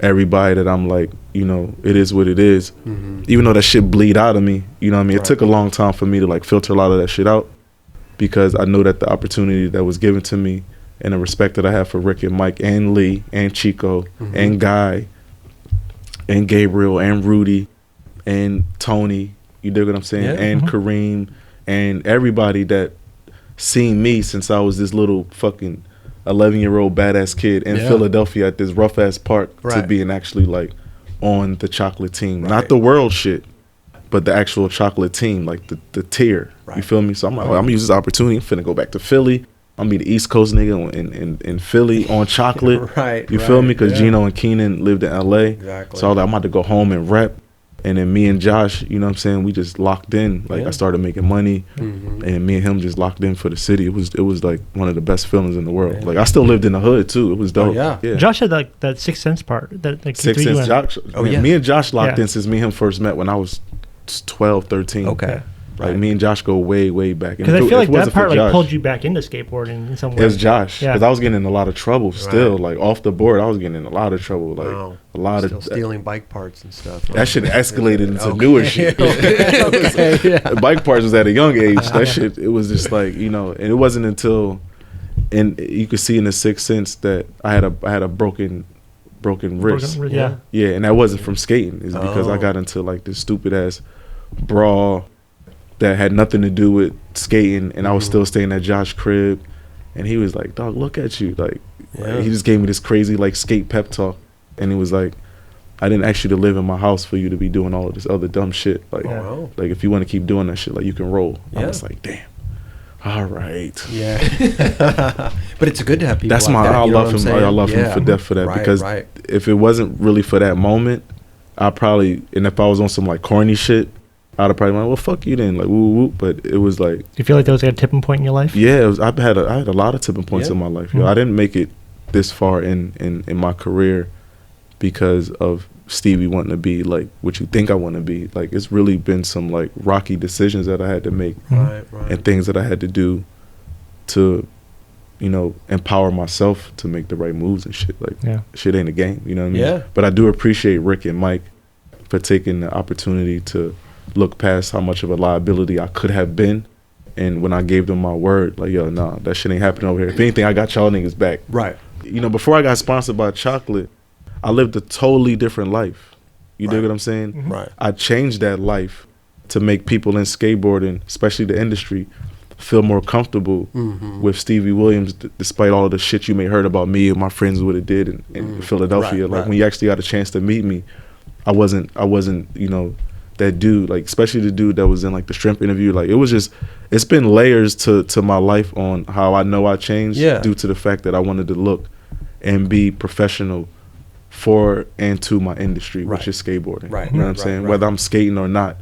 everybody that I'm like, you know, it is what it is. Mm-hmm. Even though that shit bleed out of me, you know what I mean? It took a long time for me to like filter a lot of that shit out because I know that the opportunity that was given to me and the respect that I have for Rick and Mike and Lee and Chico and Guy and Gabriel and Rudy and Tony, you dig what I'm saying? Yeah. And Kareem and everybody that seen me since I was this little fucking 11-year-old badass kid in Philadelphia at this rough ass park to being actually like on the chocolate team, not the world shit, but the actual chocolate team, like the tier. You feel me? So I'm like, I'm gonna use this opportunity. I'm finna go back to Philly. I'm gonna be the East Coast nigga in Philly on chocolate. You feel me? Because Gino and Keenan lived in LA. Exactly. So I was like, I'm about to go home and rep. And then me and Josh, you know what I'm saying, we just locked in. Like I started making money, and me and him just locked in for the city. It was like one of the best feelings in the world. Like I still lived in the hood too. It was dope. Yeah. Josh had like that 6th Sense part. That like 6th Sense. Josh. Me and Josh locked in since me and him first met when I was 12, 13. Okay. Like me and Josh go way, way back. Because I feel like that part like pulled you back into skateboarding in some way. It was Josh. Because I was getting in a lot of trouble still. Like off the board, I was getting in a lot of trouble. Like a lot of stealing bike parts and stuff. That shit escalated into newer shit. Bike parts was at a young age. That shit, it was just like, you know, and it wasn't until, and you could see in the 6th Sense that I had a broken wrist. Yeah, and that wasn't from skating. It's because I got into like this stupid ass brawl that had nothing to do with skating, and I was still staying at Josh's crib, and he was like, dog, look at you. Like he just gave me this crazy like skate pep talk, and he was like, I didn't ask you to live in my house for you to be doing all of this other dumb shit. Like like if you want to keep doing that shit, like you can roll. I was like, damn, all right. But it's good to have people that's like that, I love him. I love him for death for that, because if it wasn't really for that moment, I probably, and if I was on some like corny shit, I'd have probably went, well, fuck you then, like woo woo. But it was like, do you feel like that was like a tipping point in your life? Yeah, I had a lot of tipping points in my life. Yo, I didn't make it this far in my career because of Stevie wanting to be like what you think I want to be. Like it's really been some like rocky decisions that I had to make, and things that I had to do to, you know, empower myself to make the right moves and shit. Like shit ain't a game, you know what I mean? Yeah. But I do appreciate Rick and Mike for taking the opportunity to look past how much of a liability I could have been, and when I gave them my word, like, yo, nah, that shit ain't happening over here. If anything, I got y'all niggas back. Right. You know, before I got sponsored by chocolate, I lived a totally different life. You dig what I'm saying? Right. I changed that life to make people in skateboarding, especially the industry, feel more comfortable with Stevie Williams, despite all of the shit you may heard about me and my friends what it did in Philadelphia. Like when you actually got a chance to meet me, I wasn't, you know, that dude, like especially the dude that was in like the shrimp interview. Like it was just, it's been layers to my life on how I know I changed due to the fact that I wanted to look and be professional for and to my industry, which is skateboarding. You know what I'm saying? Whether I'm skating or not,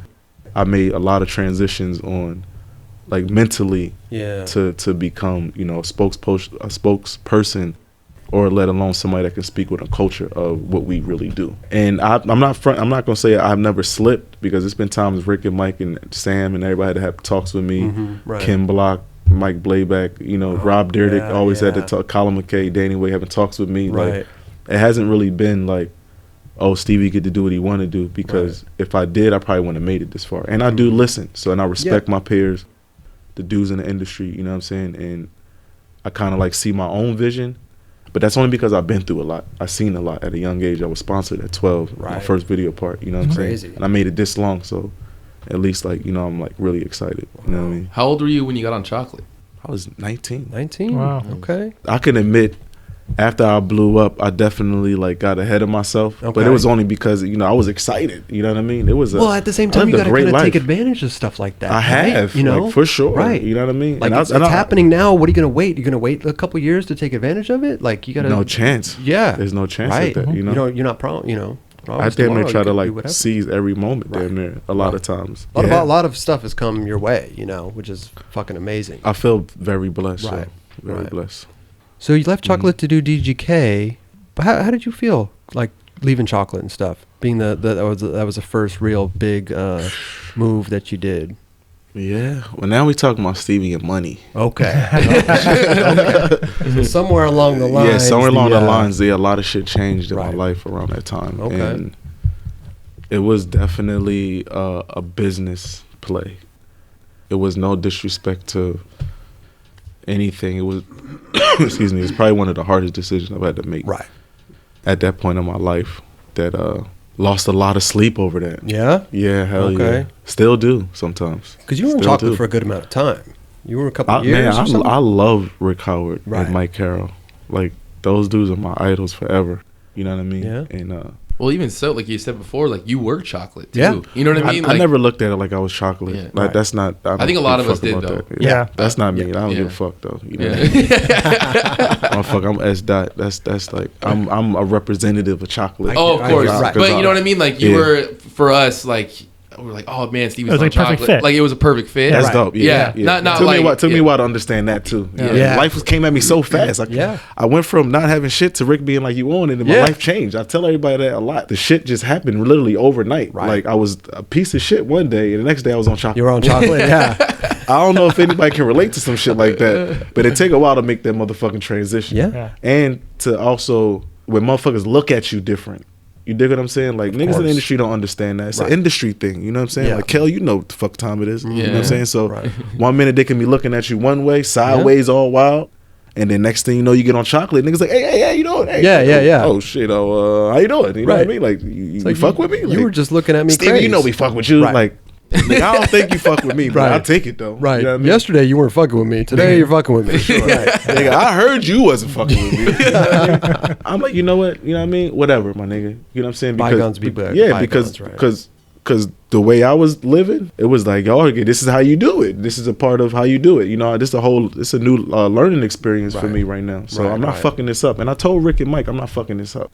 I made a lot of transitions on like mentally to become, you know, a spokesperson, or let alone somebody that can speak with a culture of what we really do. And I'm not gonna say I've never slipped, because it's been times Rick and Mike and Sam and everybody had to have talks with me, Kim Block, Mike Blayback, you know, Rob Dyrdek always had to talk, Colin McKay, Danny Way having talks with me. Like it hasn't really been like, oh, Stevie get to do what he want to do, because if I did, I probably wouldn't have made it this far. And I do listen, so, and I respect my peers, the dudes in the industry, you know what I'm saying? And I kind of like see my own vision. But that's only because I've been through a lot. I've seen a lot at a young age. I was sponsored at 12, my first video part, you know what I'm saying? And I made it this long, so at least like, you know, I'm like really excited. You know what I mean? How old were you when you got on chocolate? I was 19. 19? Wow. Okay. I can admit, after I blew up, I definitely like got ahead of myself, but it was only because, you know, I was excited. You know what I mean? It was well, at the same time, you got to kind of take advantage of stuff like that. I have, you know, like, for sure. Right. You know what I mean? Like, it's happening now. What are you going to wait? You're going to wait a couple years to take advantage of it? Like, you got to. No chance. Yeah. There's no chance at that. You know, you're not you know. I damn near try to like seize every moment damn near a lot of times. A lot of stuff has come your way, you know, which is fucking amazing. I feel very blessed. Right. So, very blessed. So you left Chocolate to do DGK, but how did you feel like leaving Chocolate and stuff? Being that was the first real big move that you did. Yeah. Well, now we talking about Stevie and money. Okay. So somewhere along the lines. Yeah, somewhere along the lines, a lot of shit changed in my life around that time. Okay. And it was definitely a business play. It was no disrespect to anything. It was, excuse me, it's probably one of the hardest decisions I've had to make. Right. At that point in my life that lost a lot of sleep over that. Yeah? Yeah, hell yeah. Still do sometimes. Because you were in Chocolate for a good amount of time. You were a couple of years or something? I love Rick Howard and Mike Carroll. Like, those dudes are my idols forever. You know what I mean? Yeah. And well, even so, like you said before, like you were Chocolate too. Yeah. You know what I mean? I never looked at it like I was Chocolate. Yeah. Like that's not. I think a lot of us did though. Yeah. That's not me. I don't give a fuck though. You know. I'm S. Dot. That's like I'm a representative of Chocolate. Oh, of course. Right. But you know what I mean? Like you were for us like. We're like, oh man, Stevie's on like Chocolate. Fit. Like it was a perfect fit. That's dope. Yeah. Not took like me a while to understand that too. Yeah. Life came at me so fast. Like, I went from not having shit to Rick being like, you own it, and my life changed. I tell everybody that a lot. The shit just happened literally overnight. Right. Like I was a piece of shit one day, and the next day I was on Chocolate. You were on Chocolate. Yeah. I don't know if anybody can relate to some shit like that, but it take a while to make that motherfucking transition. Yeah. And to also when motherfuckers look at you different. You dig what I'm saying? Like, niggas in the industry don't understand that. It's an industry thing. You know what I'm saying? Yeah. Like, Kel, you know what the fuck time it is. You know what I'm saying? So, one minute they can be looking at you one way, sideways, all wild. And then next thing you know, you get on Chocolate. Niggas like, hey, you doing? Hey, yeah. Oh, shit. How you doing? You know what I mean? Like, you fuck with me? Like, you were just looking at me Stevie, crazy. you know we fuck with you. Right. Like, nigga, I don't think you fuck with me, but I'll take it though. Right. You know what I mean? Yesterday you weren't fucking with me. Today you're fucking with me. Sure. Right. Nigga, I heard you wasn't fucking with me. I'm like, you know what? You know what I mean? Whatever, my nigga. You know what I'm saying? Because, bygones be back. Yeah, because the way I was living, it was like, oh, okay, this is how you do it. This is a part of how you do it. You know, it's a new learning experience for me right now. So I'm not fucking this up. And I told Rick and Mike, I'm not fucking this up.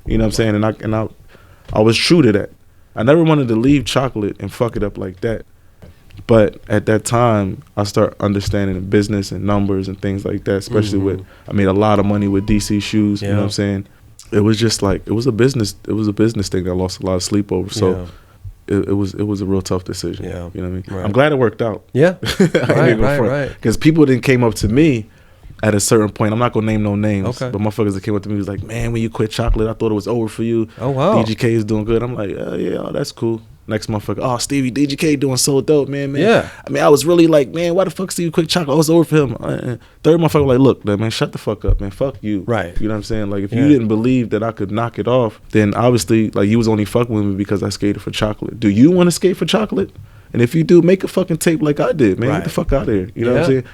You know what I'm saying? And I was true to that. I never wanted to leave Chocolate and fuck it up like that. But at that time, I start understanding the business and numbers and things like that, especially I made a lot of money with DC shoes, you know what I'm saying? It was just like, it was a business thing that I lost a lot of sleep over. So it was a real tough decision. Yeah. You know what I mean? Right. I'm glad it worked out. Yeah. Right. Because people then came up to me at a certain point. I'm not gonna name no names, but motherfuckers that came up to me was like, man, when you quit Chocolate, I thought it was over for you. Oh wow, DGK is doing good. I'm like, that's cool. Next motherfucker, oh Stevie, DGK doing so dope, man. Yeah. I mean, I was really like, man, why the fuck Stevie quit Chocolate? I was over for him. Third motherfucker like, look, man, shut the fuck up, man. Fuck you. Right. You know what I'm saying? Like, if you didn't believe that I could knock it off, then obviously, like, you was only fucking with me because I skated for Chocolate. Do you want to skate for Chocolate? And if you do, make a fucking tape like I did, man. Get the fuck out of here. You know what I'm saying?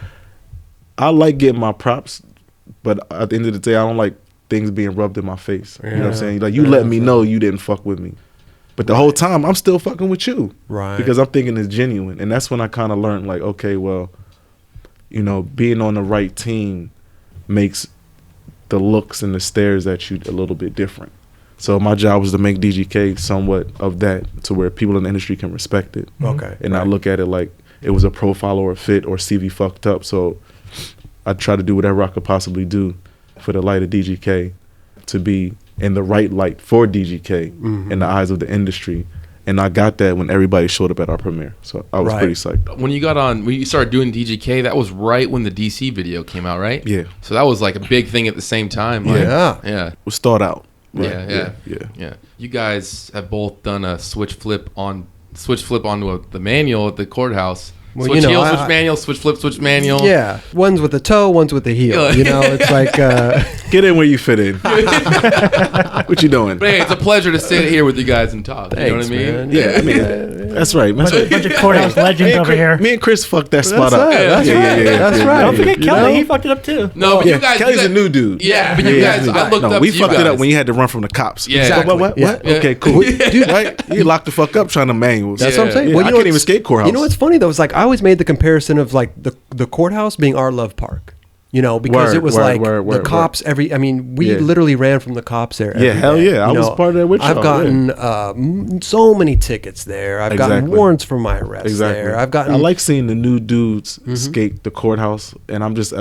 I like getting my props, but at the end of the day, I don't like things being rubbed in my face. You know what I'm saying? Like, you let me know you didn't fuck with me. But the whole time, I'm still fucking with you. Right. Because I'm thinking it's genuine. And that's when I kind of learned, like, okay, well, you know, being on the right team makes the looks and the stares at you a little bit different. So my job was to make DGK somewhat of that to where people in the industry can respect it. Okay. And not look at it like it was a profile or a fit or Stevie fucked up. So I try to do whatever I could possibly do for the light of DGK to be in the right light for DGK in the eyes of the industry. And I got that when everybody showed up at our premiere. So I was pretty psyched. When you started doing DGK, that was right when the DC video came out, right? Yeah. So that was like a big thing at the same time. Like, yeah. We'll start out. Right? Yeah. You guys have both done a switch flip onto the manual at the courthouse. Well, switch heel, switch manual, switch flip, switch manual. Yeah, one's with the toe, one's with the heel. You know, it's like Get in where you fit in. What you doing? But hey, it's a pleasure to sit here with you guys and talk. Thanks, you know what I mean? Man. Yeah, I mean, that's right. Bunch of courthouse legends over here. Me and Chris fucked that spot up. That's right. That's right. Don't forget Kelly. He fucked it up too. No, but you guys. Kelly's a new dude. Yeah, but you guys, I looked up we to you fucked guys. it up when you had to run from the cops. Yeah. Exactly. What? Yeah. Okay, cool. Dude, right? You locked the fuck up trying to manual. That's what I'm saying. Yeah, Well, I can't even skate courthouse. You know what's funny though? It's like I always made the comparison of like the courthouse being our love park. You know, because it was the cops. We literally ran from the cops there. Yeah, hell yeah, I was part of that with y'all. I've gotten so many tickets there. I've gotten warrants for my arrest there. I've gotten. I like seeing the new dudes skate the courthouse, and I'm just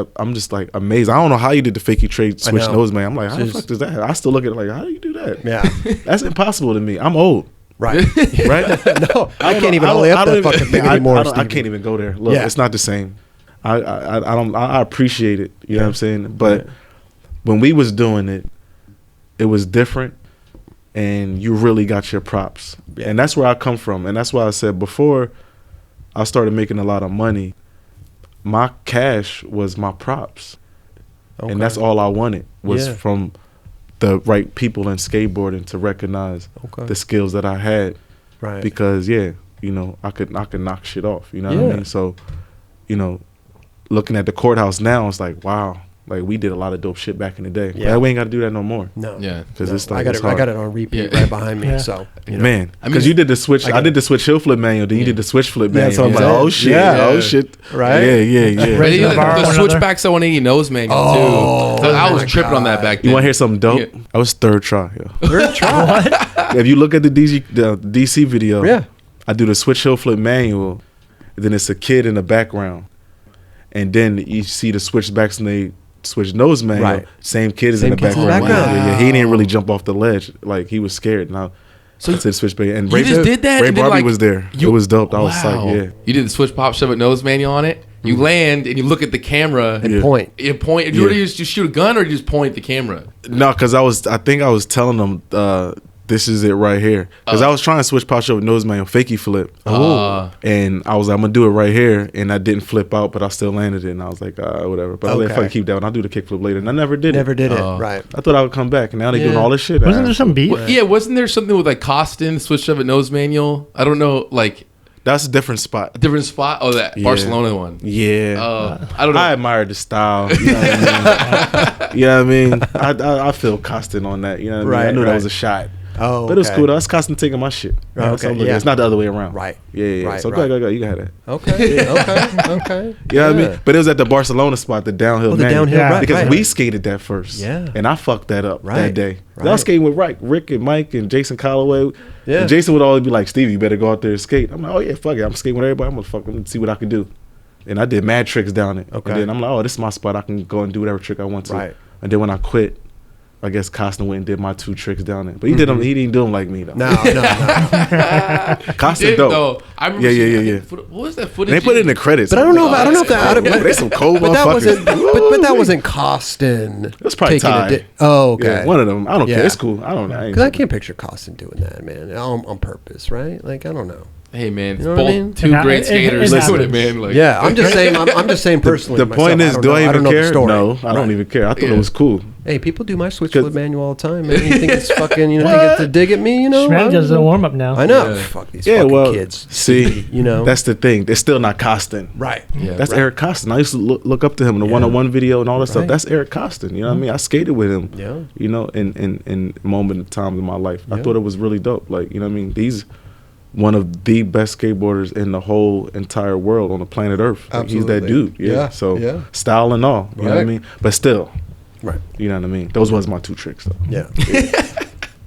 like amazed. I don't know how you did the fakey trade switch nose man. I'm like, how the fuck does that happen? I still look at it like, how do you do that? Yeah, that's impossible to me. I'm old. Right. Right. No, I can't even lay up that fucking thing anymore. I can't even go there. Look, it's not the same. I appreciate it, you know what I'm saying? But when we was doing it, it was different, and you really got your props. Yeah. And that's where I come from. And that's why I said before I started making a lot of money, my cash was my props. Okay. And that's all I wanted was from the right people in skateboarding to recognize the skills that I had. Right. Because I could knock shit off, you know what I mean? So, looking at the courthouse now, it's like, wow, like we did a lot of dope shit back in the day. Yeah, we ain't got to do that no more. No, because it's like I got it on repeat right behind me. So man, because you did the switch. I did the switch hill flip manual. Then you did the switch flip manual. So I'm like, oh shit, oh shit, right? Yeah. But the switchback 180 nose manual too. So I was tripping on that back then. You want to hear something dope? I was third try. Third try. What? If you look at the DC video, I do the switch hill flip manual. And then it's a kid in the background. And then you see the switchbacks and they switch nose manual. Right. Same kid is in the background. Wow. Yeah, he didn't really jump off the ledge. Like he was scared. Now, so I said switchback. And you just did that? Ray Barbie was there. It was dope. I was like, yeah. You did the switch pop shove it nose manual on it. You land and you look at the camera and point. You point. You just shoot a gun or you just point the camera? No, because I think I was telling them. This is it right here. Because I was trying to switch pop shove with nose manual, fakey flip. And I was like, I'm going to do it right here. And I didn't flip out, but I still landed it. And I was like, whatever. But I was like, if I keep that one, I'll do the kick flip later. And I never did it. Never did it, right. I thought I would come back. And now they're doing all this shit. Wasn't there some beat? Wasn't there something with like Costin, switch shove it nose manual? I don't know, like... That's a different spot. A different spot? Oh, that Barcelona one. Yeah. I don't know. I admired the style. You know what I mean? You know what I mean? I feel Costin on that. You know what I mean? I knew that was a shot. Oh, but it was cool though. That's Costin taking my shit. Okay, so it's not the other way around. Right. Yeah. Right, so go. You got that. Okay. Okay. You know what I mean? But it was at the Barcelona spot, the downhill. The downhill, right? Because we skated that first. Yeah. And I fucked that up that day. Right. I was skating with Rick and Mike and Jason Calloway. Yeah. And Jason would always be like, "Stevie, you better go out there and skate." I'm like, "Oh yeah, fuck it. I'm skating with everybody. I'm gonna see what I can do." And I did mad tricks down it. Okay. And then I'm like, "Oh, this is my spot. I can go and do whatever trick I want to." Right. And then when I quit, I guess Costin went and did my 2 tricks down there. But he did them. He didn't do them like me though. No. Costin dope. I remember. Yeah. What was that footage? They put it in the credits. But I don't know if that. There's some cold motherfuckers. But that wasn't Costin. It was probably Ty. Oh, okay. Yeah, one of them. I don't care. It's cool. I don't know. Because I can't picture Costin doing that, man, on purpose, right? Like I don't know. Hey man, it's you know both two great skaters. Doing it, man. Like, yeah, I'm just saying. I'm just saying personally. The point is, do I even care? No, I don't even care. I thought it was cool. Hey, people do my switch flip manual all the time. Man. You think it's fucking? You know, they get to dig at me. You know, Schmag does the warm up now. I know. Yeah. Fuck these fucking kids. See, you know, that's the thing. They're still not Costin. Right. Yeah. That's Eric Costin. I used to look up to him in the 101 video and all that stuff. That's Eric Costin. You know what I mean? I skated with him. Yeah. You know, in moment of times in my life, I thought it was really dope. Like, you know what I mean? These. One of the best skateboarders in the whole entire world on the planet Earth. Like, he's that dude. Yeah. So style and all. You know what I mean? But still. Right. You know what I mean? Those was my 2 tricks though. Yeah.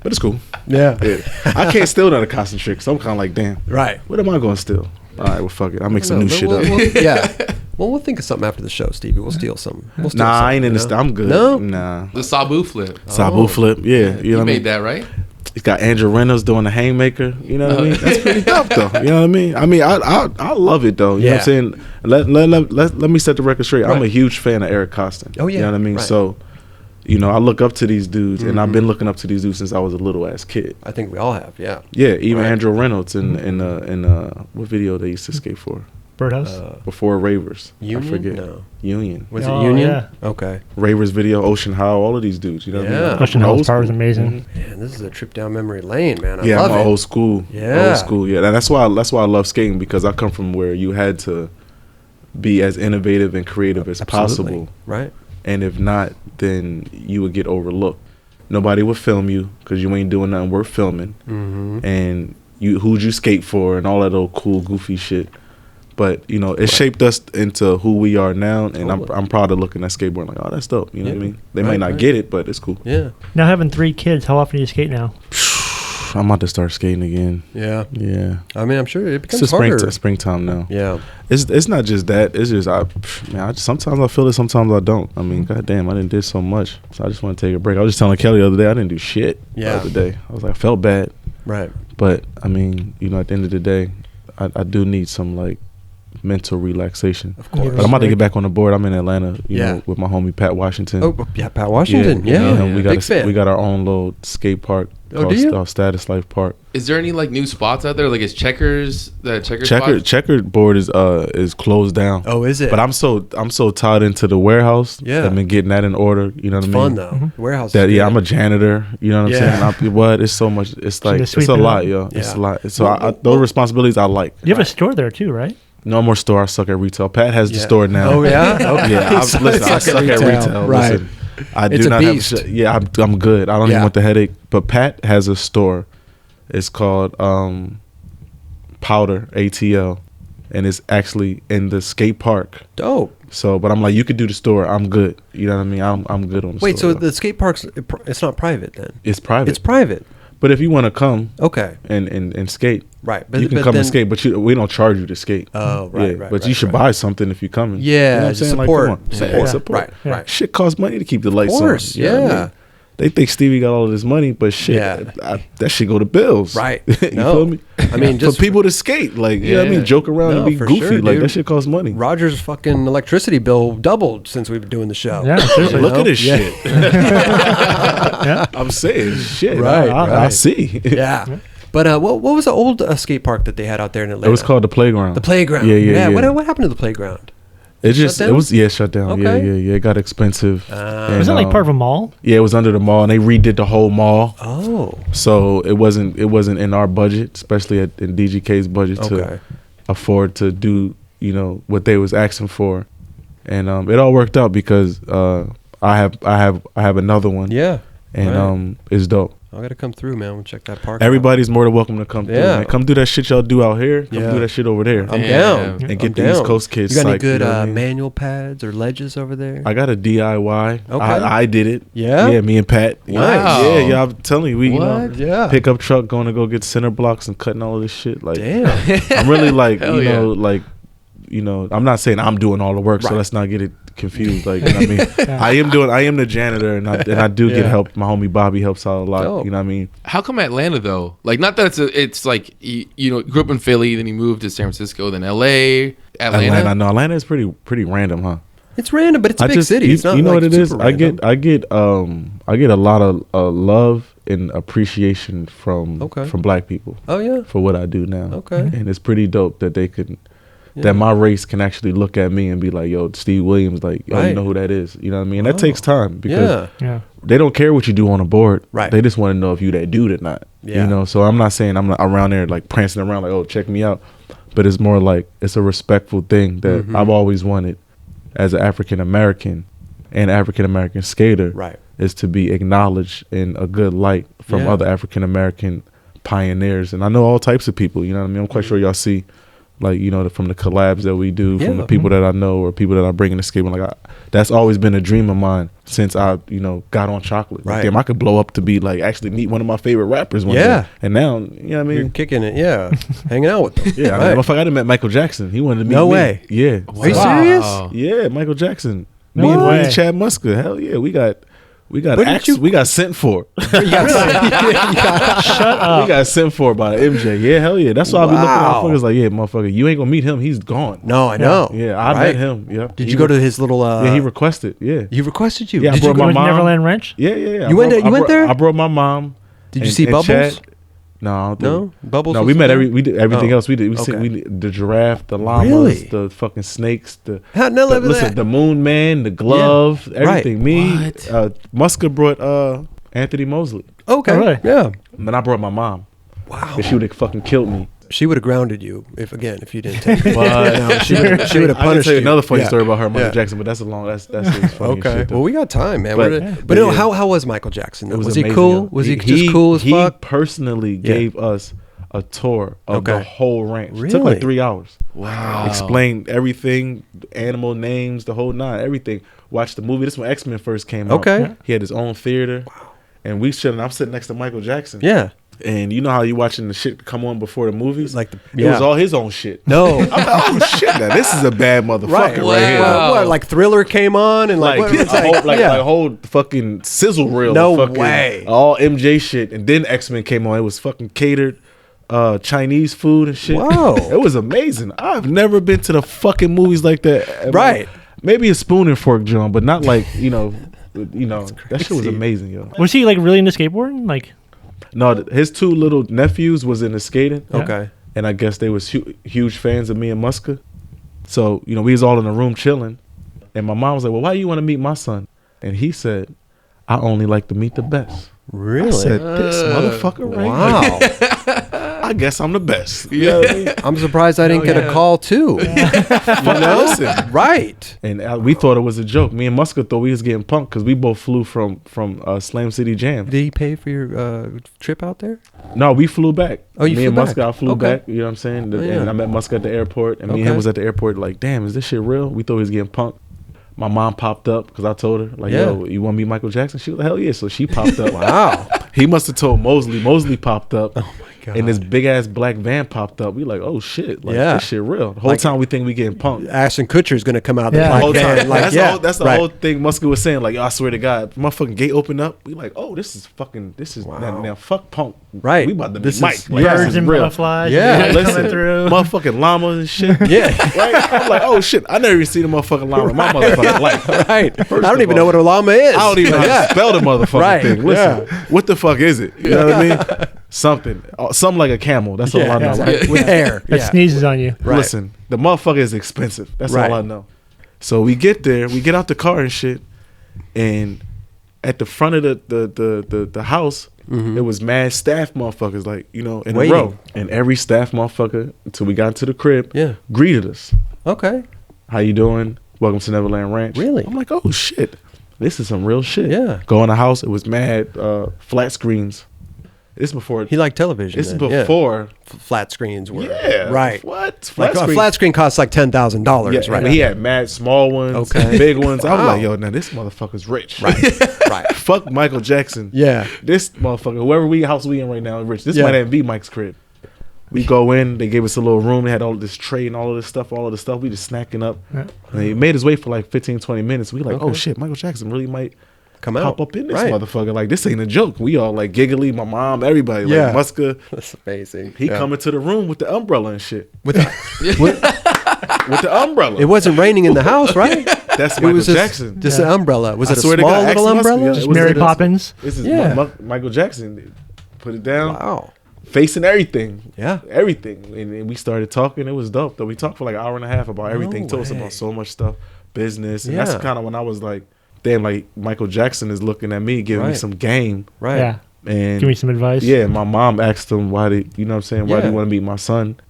But it's cool. Yeah. I can't steal none of Costin tricks. So I'm kind of like, damn. Right. What am I going to steal? All right, well, fuck it. I'll make some new shit up. Well, we'll think of something after the show, Stevie. We'll steal something. I ain't in the I'm good. No? Nah. The Sabu flip. Sabu flip, yeah. You made that, right? He's got Andrew Reynolds doing the haymaker. You know what I mean? That's pretty dope, though. You know what I mean? I love it, though. You know what I'm saying? Let me set the record straight. Right. I'm a huge fan of Eric Costin. Oh, yeah. You know what I mean? Right. So, you know, I look up to these dudes, and I've been looking up to these dudes since I was a little-ass kid. I think we all have, yeah. Yeah, even Andrew Reynolds in what video they used to skate for? Birdhouse? Before Ravers. Union? I forget. No. Union. Was it Union? Yeah. Okay. Ravers Video, Ocean Howe, all of these dudes. You know what I mean? Ocean Howe's car was amazing. Man, this is a trip down memory lane, man. I yeah, love I'm it. old school. Yeah. Old school, yeah. And that's why I love skating, because I come from where you had to be as innovative and creative as possible. Right. And if not, then you would get overlooked. Nobody would film you because you ain't doing nothing worth filming. Mm-hmm. And who'd you skate for and all that old cool, goofy shit. But, you know, it shaped us into who we are now, and I'm proud of looking at skateboarding like, oh, that's dope. You know what I mean? They might not get it, but it's cool. Yeah. Now, having 3 kids, how often do you skate now? I'm about to start skating again. Yeah. Yeah. I mean, I'm sure it becomes harder. Springtime now. Yeah. It's not just that. It's just, sometimes I feel it, sometimes I don't. I mean, goddamn, I didn't do so much. So I just want to take a break. I was just telling Kelly the other day, I didn't do shit the other day. I was like, I felt bad. Right. But, I mean, you know, at the end of the day, I do need some, like, mental relaxation. Of course. But I'm about to get back on the board. I'm in Atlanta, you know, with my homie Pat Washington. Oh, yeah, Pat Washington. Yeah. We got our own little skate park called Status Life Park. Is there any like new spots out there? Like is Checkers Checkerboard is closed down. Oh, is it? But I'm so tied into the warehouse. Yeah. I've been getting that in order. You know what I mean? Fun though. Mm-hmm. Warehouse. I'm a janitor. You know what I'm saying? It's so much. It's like it's a lot, yo. Yeah. It's a lot. So those responsibilities I like. You have a store there too, right? No more store. I suck at retail. Pat has the store now. Oh yeah. Okay. Yeah. I suck at retail. Right. Listen, I do not have. I'm good. I don't even want the headache. But Pat has a store. It's called Powder ATL, and it's actually in the skate park. Dope. So, but I'm like, you could do the store. I'm good. You know what I mean? I'm good on the store. Wait, so the skate park's it's not private then? It's private. It's private. But if you want to come, okay, and skate, right? But you can come and skate, but we don't charge you to skate. Oh, right, right. But you should buy something if you're coming. Yeah, you know what I'm saying? support. Like, support. Right. Shit costs money to keep the lights on. Of course, on. You know what I mean? They think Stevie got all of this money, but shit, that shit go to bills. Right. You feel me? I mean, just for people to skate, like, you know what I mean? Joke around and be goofy. Sure, like, that shit costs money. Roger's fucking electricity bill doubled since we've been doing the show. Yeah, seriously. Look at this shit. I'm saying shit. Right. I see. Yeah. But what was the old skate park that they had out there in Atlanta? It was called the Playground. The Playground. Yeah. What happened to the Playground? It was shut down. Okay. Yeah. It got expensive. Was it like part of a mall? Yeah, it was under the mall, and they redid the whole mall. Oh. So it wasn't in our budget, especially in DGK's budget to afford to do, you know, what they was asking for, and it all worked out because I have another one. Yeah. And it's dope. I gotta come through, man. We'll check that park. Everybody's more than welcome to come through. Man. Come do that shit y'all do out here. Come do that shit over there. I'm down. And get the East Coast kids. You got any good you manual pads or ledges over there? I got a DIY. Okay. I did it. Yeah? Yeah, me and Pat. Wow. Yeah, I'm telling you, we pickup truck going to go get center blocks and cutting all of this shit. Like, damn. I'm really like, I'm not saying I'm doing all the work, so let's not get it confused. Like, you know what I mean? I am the janitor, and I do get help. My homie Bobby helps out a lot. Dope. You know what I mean? How come Atlanta though? Like, not that it's like you know, grew up in Philly, then you moved to San Francisco, then LA, Atlanta. No, Atlanta is pretty random, huh? It's random, but it's a big city. It's not you know like what it is? random. I get a lot of love and appreciation from black people. Oh yeah. For what I do now. Okay. And it's pretty dope that they could. That my race can actually look at me and be like, yo, Stevie Williams, like, yo, you know who that is. You know what I mean? And that takes time because they don't care what you do on a board. Right. They just want to know if you that dude or not. Yeah. You know, so I'm not saying I'm not around there like prancing around like, oh, check me out. But it's more like it's a respectful thing that I've always wanted as an African American and African American skater. Right. Is to be acknowledged in a good light from other African American pioneers. And I know all types of people, you know what I mean? I'm quite sure y'all see. Like, you know, from the collabs that we do, from the people that I know or people that I bring in the skateboard, like that's always been a dream of mine since I, you know, got on Chocolate. Right. Like, damn, I could blow up to be like actually meet one of my favorite rappers one day. And now, you know what I mean? You're kicking it, hanging out with them. Yeah, I mean, if I had met Michael Jackson, he wanted to meet me. No way. Yeah. Wow. Are you serious? Yeah, Michael Jackson. Me and Chad Muska. Hell yeah, we got sent for. Shut up. We got sent for by MJ. Yeah, hell yeah. That's why I be looking at motherfuckers like, yeah, motherfucker, you ain't gonna meet him. He's gone. No, I know. Yeah, I met him. Yeah. Did you go to his little? Yeah, he requested. Yeah. He requested you. Yeah, Did you go to Neverland Ranch? Yeah. You went there? I brought my mom. Did you see Bubbles? Chad. No, Bubbles. No, we did everything else. We did. We the giraffe, the llamas, the fucking snakes, the moon man, the glove, everything. Me, Muska brought Anthony Mosley. Okay, right. Yeah. And I brought my mom. Wow. Because she would have fucking killed me. She would have grounded you if you didn't take it. But she would have punished you. Another funny story about her, Michael Jackson, but that's funny okay. Shit, well, we got time, man. But how was Michael Jackson? Was he amazing, cool? Was he just cool as fuck? He personally gave us a tour of the whole ranch. Really? It took like 3 hours. Wow. Explained everything, animal names, the whole nine, everything. Watched the movie. This when X-Men first came out. Okay. He had his own theater. Wow. And I'm sitting next to Michael Jackson. Yeah. And you know how you watching the shit come on before the movies? Like it was all his own shit. No. I'm like, oh shit, now this is a bad motherfucker right here. What, like Thriller came on and like whole fucking sizzle reel. No way. All MJ shit. And then X-Men came on. It was fucking catered Chinese food and shit. Wow. It was amazing. I've never been to the fucking movies like that. Right. Maybe a spoon and fork, John, but not like, that shit was amazing, yo. Was he like really into skateboarding? Like, no, his two little nephews was into skating. Okay. And I guess they was huge fans of me and Muska. So, we was all in a room chilling. And my mom was like, well, why do you want to meet my son? And he said, I only like to meet the best. Really? I said, this motherfucker right Wow. I guess I'm the best. You know what I mean? I'm surprised I didn't get a call too. Listen. Right. And we thought it was a joke. Me and Muska thought we was getting punked because we both flew from Slam City Jam. Did he pay for your trip out there? No, we flew back. Oh, you me flew and back? Muska, I flew back. You know what I'm saying? And I met Muska at the airport. And me and him was at the airport like, damn, is this shit real? We thought we was getting punked. My mom popped up because I told her, like, yo, you want to meet Michael Jackson? She was like, hell yeah. So she popped up. Wow. He must have told Mosley. Mosley popped up. Oh, my God. And this big-ass black van popped up. We like, oh, shit. Like, this shit real. The whole time we think we getting punked. Ashton Kutcher's going to come out the black van. Like, that's the whole thing Muska was saying. Like, yo, I swear to God, motherfucking gate opened up. We like, oh, this is now fuck punk. Right. We about to be Mike. Like, birds and butterflies. Yeah. Coming through. Motherfucking llamas and shit. Yeah. Right? I'm like, oh, shit. I never even seen a motherfucking llama in my motherfucking life. Right. I don't even know what a llama is. I don't even know how to spell the motherfucking thing. Listen, what the fuck is it? You know what I mean? Something like a camel. That's all I know. Right? With hair. That sneezes on you. Right. Listen, the motherfucker is expensive. That's all I know. So we get there, we get out the car and shit, and at the front of the house, it was mad staff motherfuckers, like, in a row. And every staff motherfucker, until we got into the crib, greeted us. Okay. How you doing? Welcome to Neverland Ranch. Really? I'm like, oh shit. This is some real shit. Yeah. Go in the house, it was mad flat screens. This before he liked television. This is before flat screens were. Yeah. Right. What? A flat screen costs like $10,000. Right. He had mad small ones, big ones. I was like, yo, now this motherfucker's rich. Right. Right. Fuck Michael Jackson. Yeah. This motherfucker, whoever house we in right now, is rich. This might even be Mike's crib. We go in, they gave us a little room, they had all this tray and all of the stuff, we just snacking up. Yeah. And he made his way for like 15, 20 minutes. We like, oh shit, Michael Jackson really might pop up in this motherfucker. Like, this ain't a joke. We all like giggly, my mom, everybody. Like Muska. That's amazing. He come into the room with the umbrella and shit. With the umbrella. It wasn't raining in the house, right? That's Michael Jackson. Just an umbrella. Was it a small little umbrella? Just Mary Poppins. This is Michael Jackson. Put it down. Wow. Facing everything. Yeah. Everything. And we started talking. It was dope, though. We talked for like an hour and a half about everything. Told us about so much stuff. Business. And that's kind of when I was like, damn, like Michael Jackson is looking at me, giving me some game. Right. Yeah. And give me some advice. Yeah. My mom asked him, why do you want to meet my son?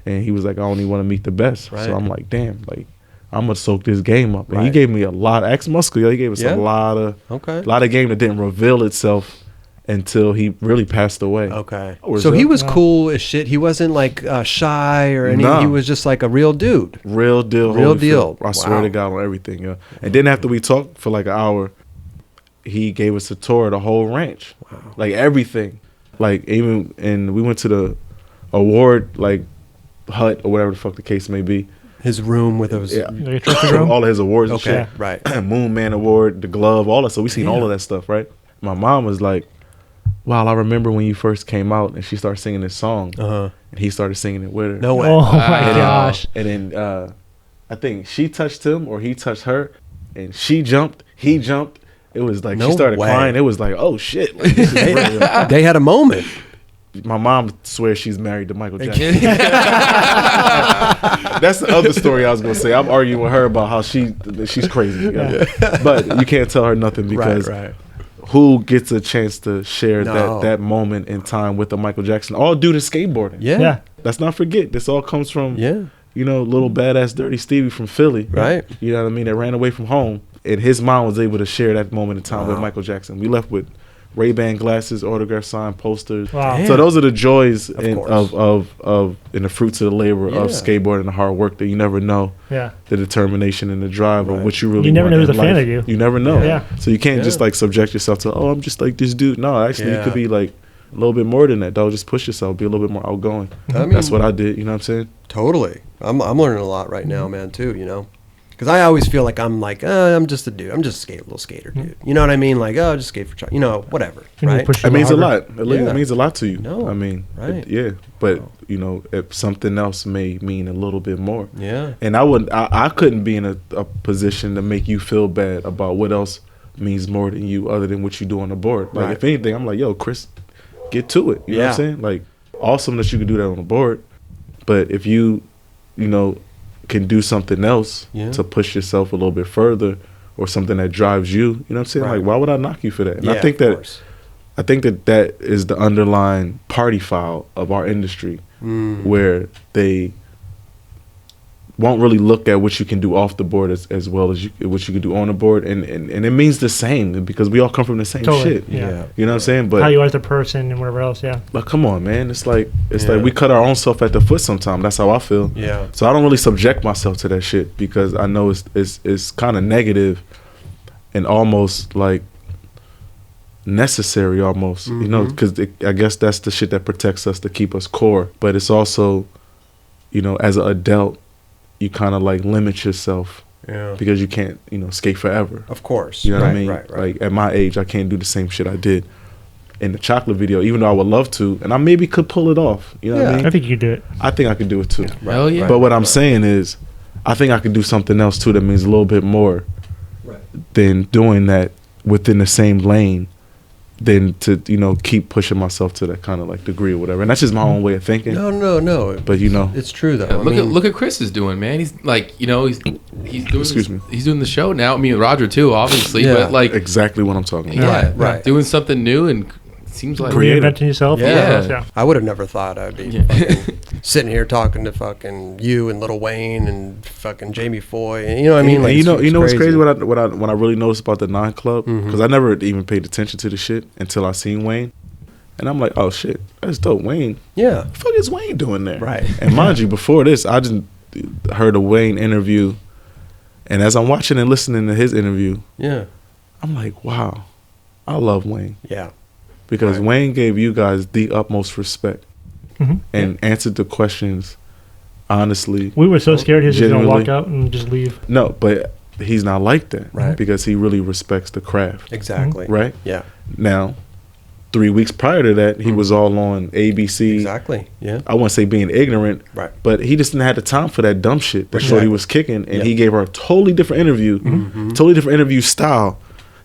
And he was like, I only want to meet the best. Right. So I'm like, damn, like, I'm going to soak this game up. And he gave me a lot. Ex Muscle, he gave us a lot of game that didn't reveal itself until he really passed away. Okay. So he was cool as shit. He wasn't like shy or anything. Nah. He was just like a real dude. Real deal. Real deal. I swear to God on everything, yeah. And then after we talked for like an hour, he gave us a tour of the whole ranch. Wow. Like everything. Like even, and we went to the award like hut or whatever the fuck the case may be. His room with those all of his awards and shit. Right. Moon Man Award, the glove, all that. So we seen all of that stuff, right? My mom was like, wow, I remember when you first came out and she started singing this song. And he started singing it with her. No way. Oh my gosh. And then I think she touched him or he touched her and she jumped, he jumped. It was like she started crying. It was like, oh shit. Like, they had a moment. my mom swears she's married to Michael Jackson. That's the other story I was gonna say. I'm arguing with her about how she's crazy, but you can't tell her nothing because who gets a chance to share that moment in time with the Michael Jackson? All due to skateboarding. Yeah. Let's not forget, this all comes from little badass dirty Stevie from Philly. Right. You know what I mean? That ran away from home, and his mom was able to share that moment in time with Michael Jackson. We left with Ray-Ban glasses, autograph signed posters. Wow. So those are the joys and the fruits of the labor of skateboarding and the hard work that you never know. Yeah. The determination and the drive of what you really want. You never know who's a fan of you. You never know. Yeah. So you can't just like subject yourself to, I'm just like this dude. No, actually you could be like a little bit more than that, dog. Just push yourself, be a little bit more outgoing. I mean, that's what I did, you know what I'm saying? Totally. I'm learning a lot right now, man, too, you know. Because I always feel like I'm like, I'm just a dude. I'm just a little skater dude. You know what I mean? Like, just skate for, whatever. Right? It means a lot. It means a lot to you. No. I mean, But, if something else may mean a little bit more. Yeah. And I couldn't be in a position to make you feel bad about what else means more than you other than what you do on the board. Like, if anything, I'm like, yo, Chris, get to it. You know what I'm saying? Like, awesome that you can do that on the board. But if you can do something else to push yourself a little bit further, or something that drives you, you know what I'm saying? Like, why would I knock you for that? And I think that is the underlying party foul of our industry, where they won't really look at what you can do off the board as well as what you can do on the board, and it means the same because we all come from the same shit. Yeah. You know what I'm saying? But how you are as a person and whatever else, Like, come on, man. It's like we cut our own self at the foot sometimes. That's how I feel. Yeah. So I don't really subject myself to that shit because I know it's kind of negative and almost like necessary almost, because I guess that's the shit that protects us to keep us core. But it's also, as an adult, you kind of like limit yourself because you can't, skate forever. Of course. You know what I mean? Right. Like at my age, I can't do the same shit I did in the chocolate video, even though I would love to, and I maybe could pull it off. You know what I mean? I think you could do it. I think I could do it too. Hell yeah. But what I'm saying is, I think I could do something else too that means a little bit more than doing that within the same lane, than to keep pushing myself to that kind of like degree or whatever. And that's just my own way of thinking. No. But it's true though. Yeah, look at Chris is doing, man. He's like, he's doing. Excuse me. He's doing the show now. I mean, Roger too, obviously. But like exactly what I'm talking about. Right. Doing something new and seems like reinventing yourself. Yeah. I would have never thought I'd be fucking sitting here talking to fucking you and Lil Wayne and fucking Jamie Foy. And, you know what I mean? Like, you know what's crazy? What I really noticed about the 9 Club, because I never even paid attention to the shit until I seen Wayne, and I'm like, oh shit, that's dope. Wayne, the fuck is Wayne doing there? Right. And mind you, before this, I just heard a Wayne interview, and as I'm watching and listening to his interview, I'm like, wow, I love Wayne. Yeah. Because Wayne gave you guys the utmost respect and answered the questions honestly. We were so scared he was going to walk out and just leave. No, but he's not like that. Because he really respects the craft. Exactly. Right? Yeah. Now, 3 weeks prior to that, he was all on ABC. Exactly. Yeah. I wouldn't say being ignorant, but he just didn't have the time for that dumb shit that Shorty was kicking. And he gave her a totally different interview, totally different interview style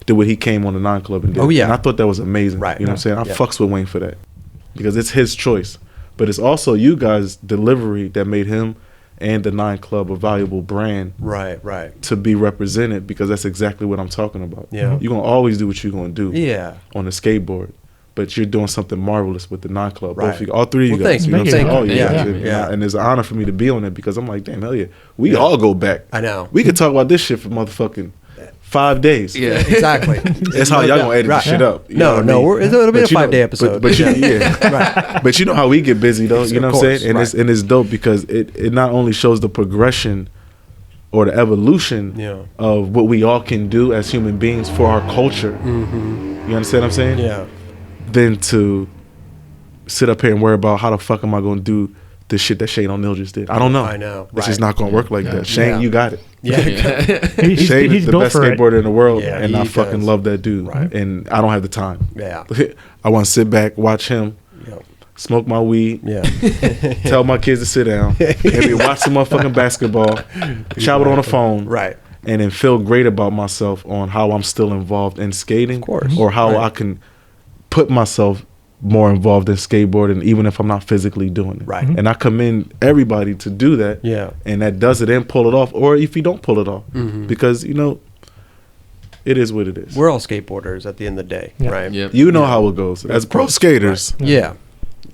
than what he came on the 9 Club and did. Oh, yeah. And I thought that was amazing. Right. You know what I'm saying? I fucks with Wayne for that because it's his choice. But it's also you guys' delivery that made him and the 9 Club a valuable brand. Right. To be represented, because that's exactly what I'm talking about. Yeah. You're going to always do what you're going to do. Yeah. On the skateboard. But you're doing something marvelous with the 9 Club. Right. Both of you, all three of you guys. Thank you. You know what I'm saying? Yeah. And it's an honor for me to be on it because I'm like, damn, hell yeah. We all go back. I know. We could talk about this shit for motherfucking 5 days. Yeah, exactly. That's how y'all gonna edit this shit up. It'll be a 5-day episode. But but you know how we get busy though. You know what I'm saying? And it's dope because it not only shows the progression or the evolution of what we all can do as human beings for our culture. You understand what I'm saying? Yeah. Than to sit up here and worry about how the fuck am I gonna do the shit that Shane O'Neill just did. I don't know. I know. It's just not gonna work like that. Shane, you got it. Yeah. Shane is the best skateboarder in the world, and I fucking love that dude. Right. And I don't have the time. Yeah. I want to sit back, watch him, smoke my weed, tell my kids to sit down, maybe watch some motherfucking basketball, chat on the phone, and then feel great about myself on how I'm still involved in skating, of course, or how I can put myself more involved in skateboarding, even if I'm not physically doing it. Right. And I commend everybody to do that. Yeah. And that does it and pull it off, or if you don't pull it off, because it is what it is. We're all skateboarders at the end of the day, right? Yep. You know how it goes as pro skaters. Right. Yeah.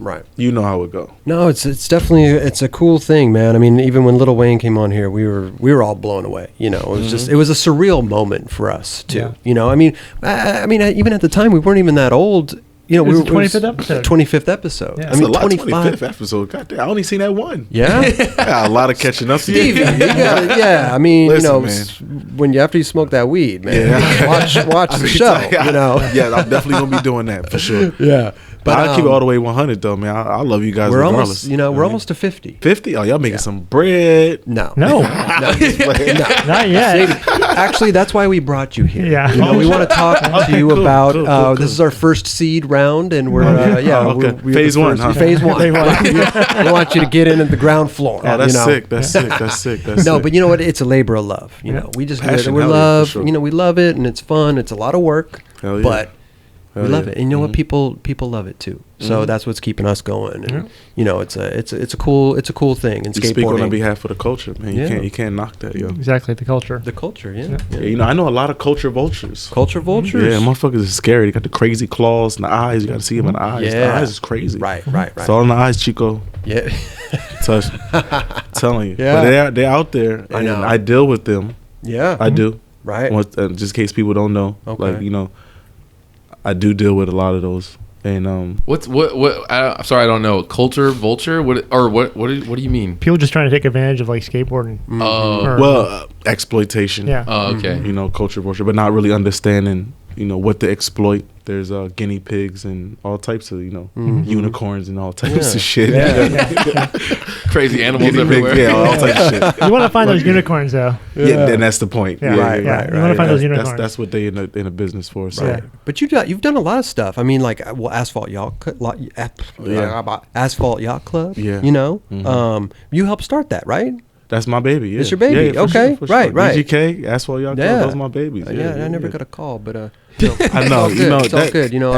Right. You know how it go. No, it's definitely it's a cool thing, man. I mean, even when Lil Wayne came on here, we were all blown away. You know, it was just it was a surreal moment for us too. Yeah. You know, I mean, even at the time we weren't even that old. You know, it was the 25th episode. 25th episode. Yeah. I mean, 25th episode. God damn, I only seen that one. Yeah, a lot of catching up. Stevie, you gotta, yeah. I mean, listen, after you smoke that weed, man, watch the show. You know, yeah, I'm definitely gonna be doing that for sure. Yeah. But I keep it all the way 100 though, man. I love you guys regardless. We're almost to 50. 50? Oh, y'all making some bread? No, not yet. Actually, that's why we brought you here. Yeah, we want to talk to you about. This is our first seed round, and we're we're phase one. Phase one. We want you to get in at the ground floor. Oh, that's sick. That's sick. That's sick. That's no, but you know what? It's a labor of love. You know, we just we love. Sure. You know, we love it, and it's fun. It's a lot of work, but. We love it, and you know what? People love it too. So that's what's keeping us going. And you know, it's a cool thing. And you speak on behalf of the culture, man. You can't knock that, yo. Exactly, the culture. The culture, yeah. You know, I know a lot of culture vultures. Culture vultures. Yeah, motherfuckers is scary. They got the crazy claws in the eyes. You got to see them in the eyes. Yeah. The eyes is crazy. Right. It's all in the eyes, Chico. Yeah. Telling you. Yeah. But they're out there, and I deal with them. Yeah. I do. Right. Just in case people don't know, like you know. I do deal with a lot of those, and what? I'm sorry, I don't know. Culture vulture? What do you mean? People just trying to take advantage of like skateboarding. Exploitation. Yeah. Oh, okay. You know, culture vulture, but not really understanding. You know what to exploit. There's guinea pigs and all types of unicorns and all types of shit. Yeah. Crazy animals guinea everywhere. Pigs, all types of shit. You want to find those unicorns though. Yeah, and that's the point. Yeah, right. You want to find those unicorns. That's what they in a business for. So. Right. But you've done a lot of stuff. I mean, like Asphalt Yacht Club. Asphalt Yacht Club. Yeah. You know, you helped start that, right? That's my baby. Yeah. It's your baby. Yeah, okay. For right. DGK, Asphalt Yacht Club. Those are my babies. I never got a call, but I know. You know, it's all good. You know,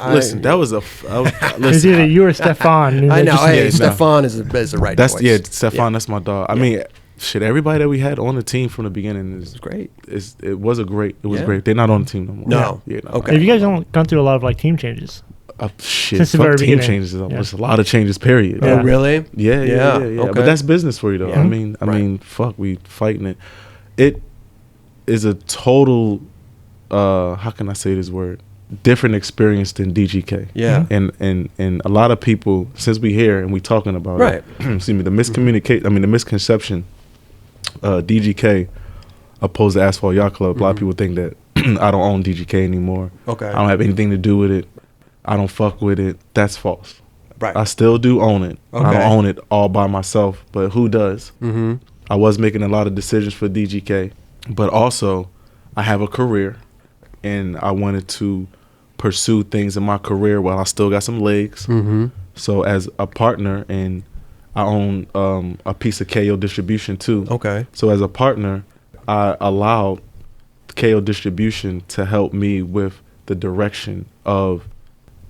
listen, that was a. It's either you or Stefan. I know. Hey, Stefan is the right choice. Yeah, Stefan. That's my dog. I mean, shit. Everybody that we had on the team from the beginning is great. It was great. They're not on the team no more. No. Yeah. No. Okay. Have you guys gone through a lot of like team changes? Shit. Fuck team changes. There's a lot of changes. Period. Oh, really? Yeah. Okay. But that's business for you though. Yeah. I mean, fuck. We fighting it. It is a total. How can I say this word? Different experience than DGK. Yeah. And a lot of people, since we here and we talking about it, excuse me, the misconception, DGK opposed to Asphalt Yacht Club. A lot of people think that I don't own DGK anymore. Okay. I don't have anything to do with it. I don't fuck with it. That's false. Right. I still do own it. Okay. I don't own it all by myself, but who does? Mm-hmm. I was making a lot of decisions for DGK, but also I have a career. And I wanted to pursue things in my career while I still got some legs. Mm-hmm. So as a partner, and I own a piece of KO Distribution too. Okay. So as a partner, I allowed KO Distribution to help me with the direction of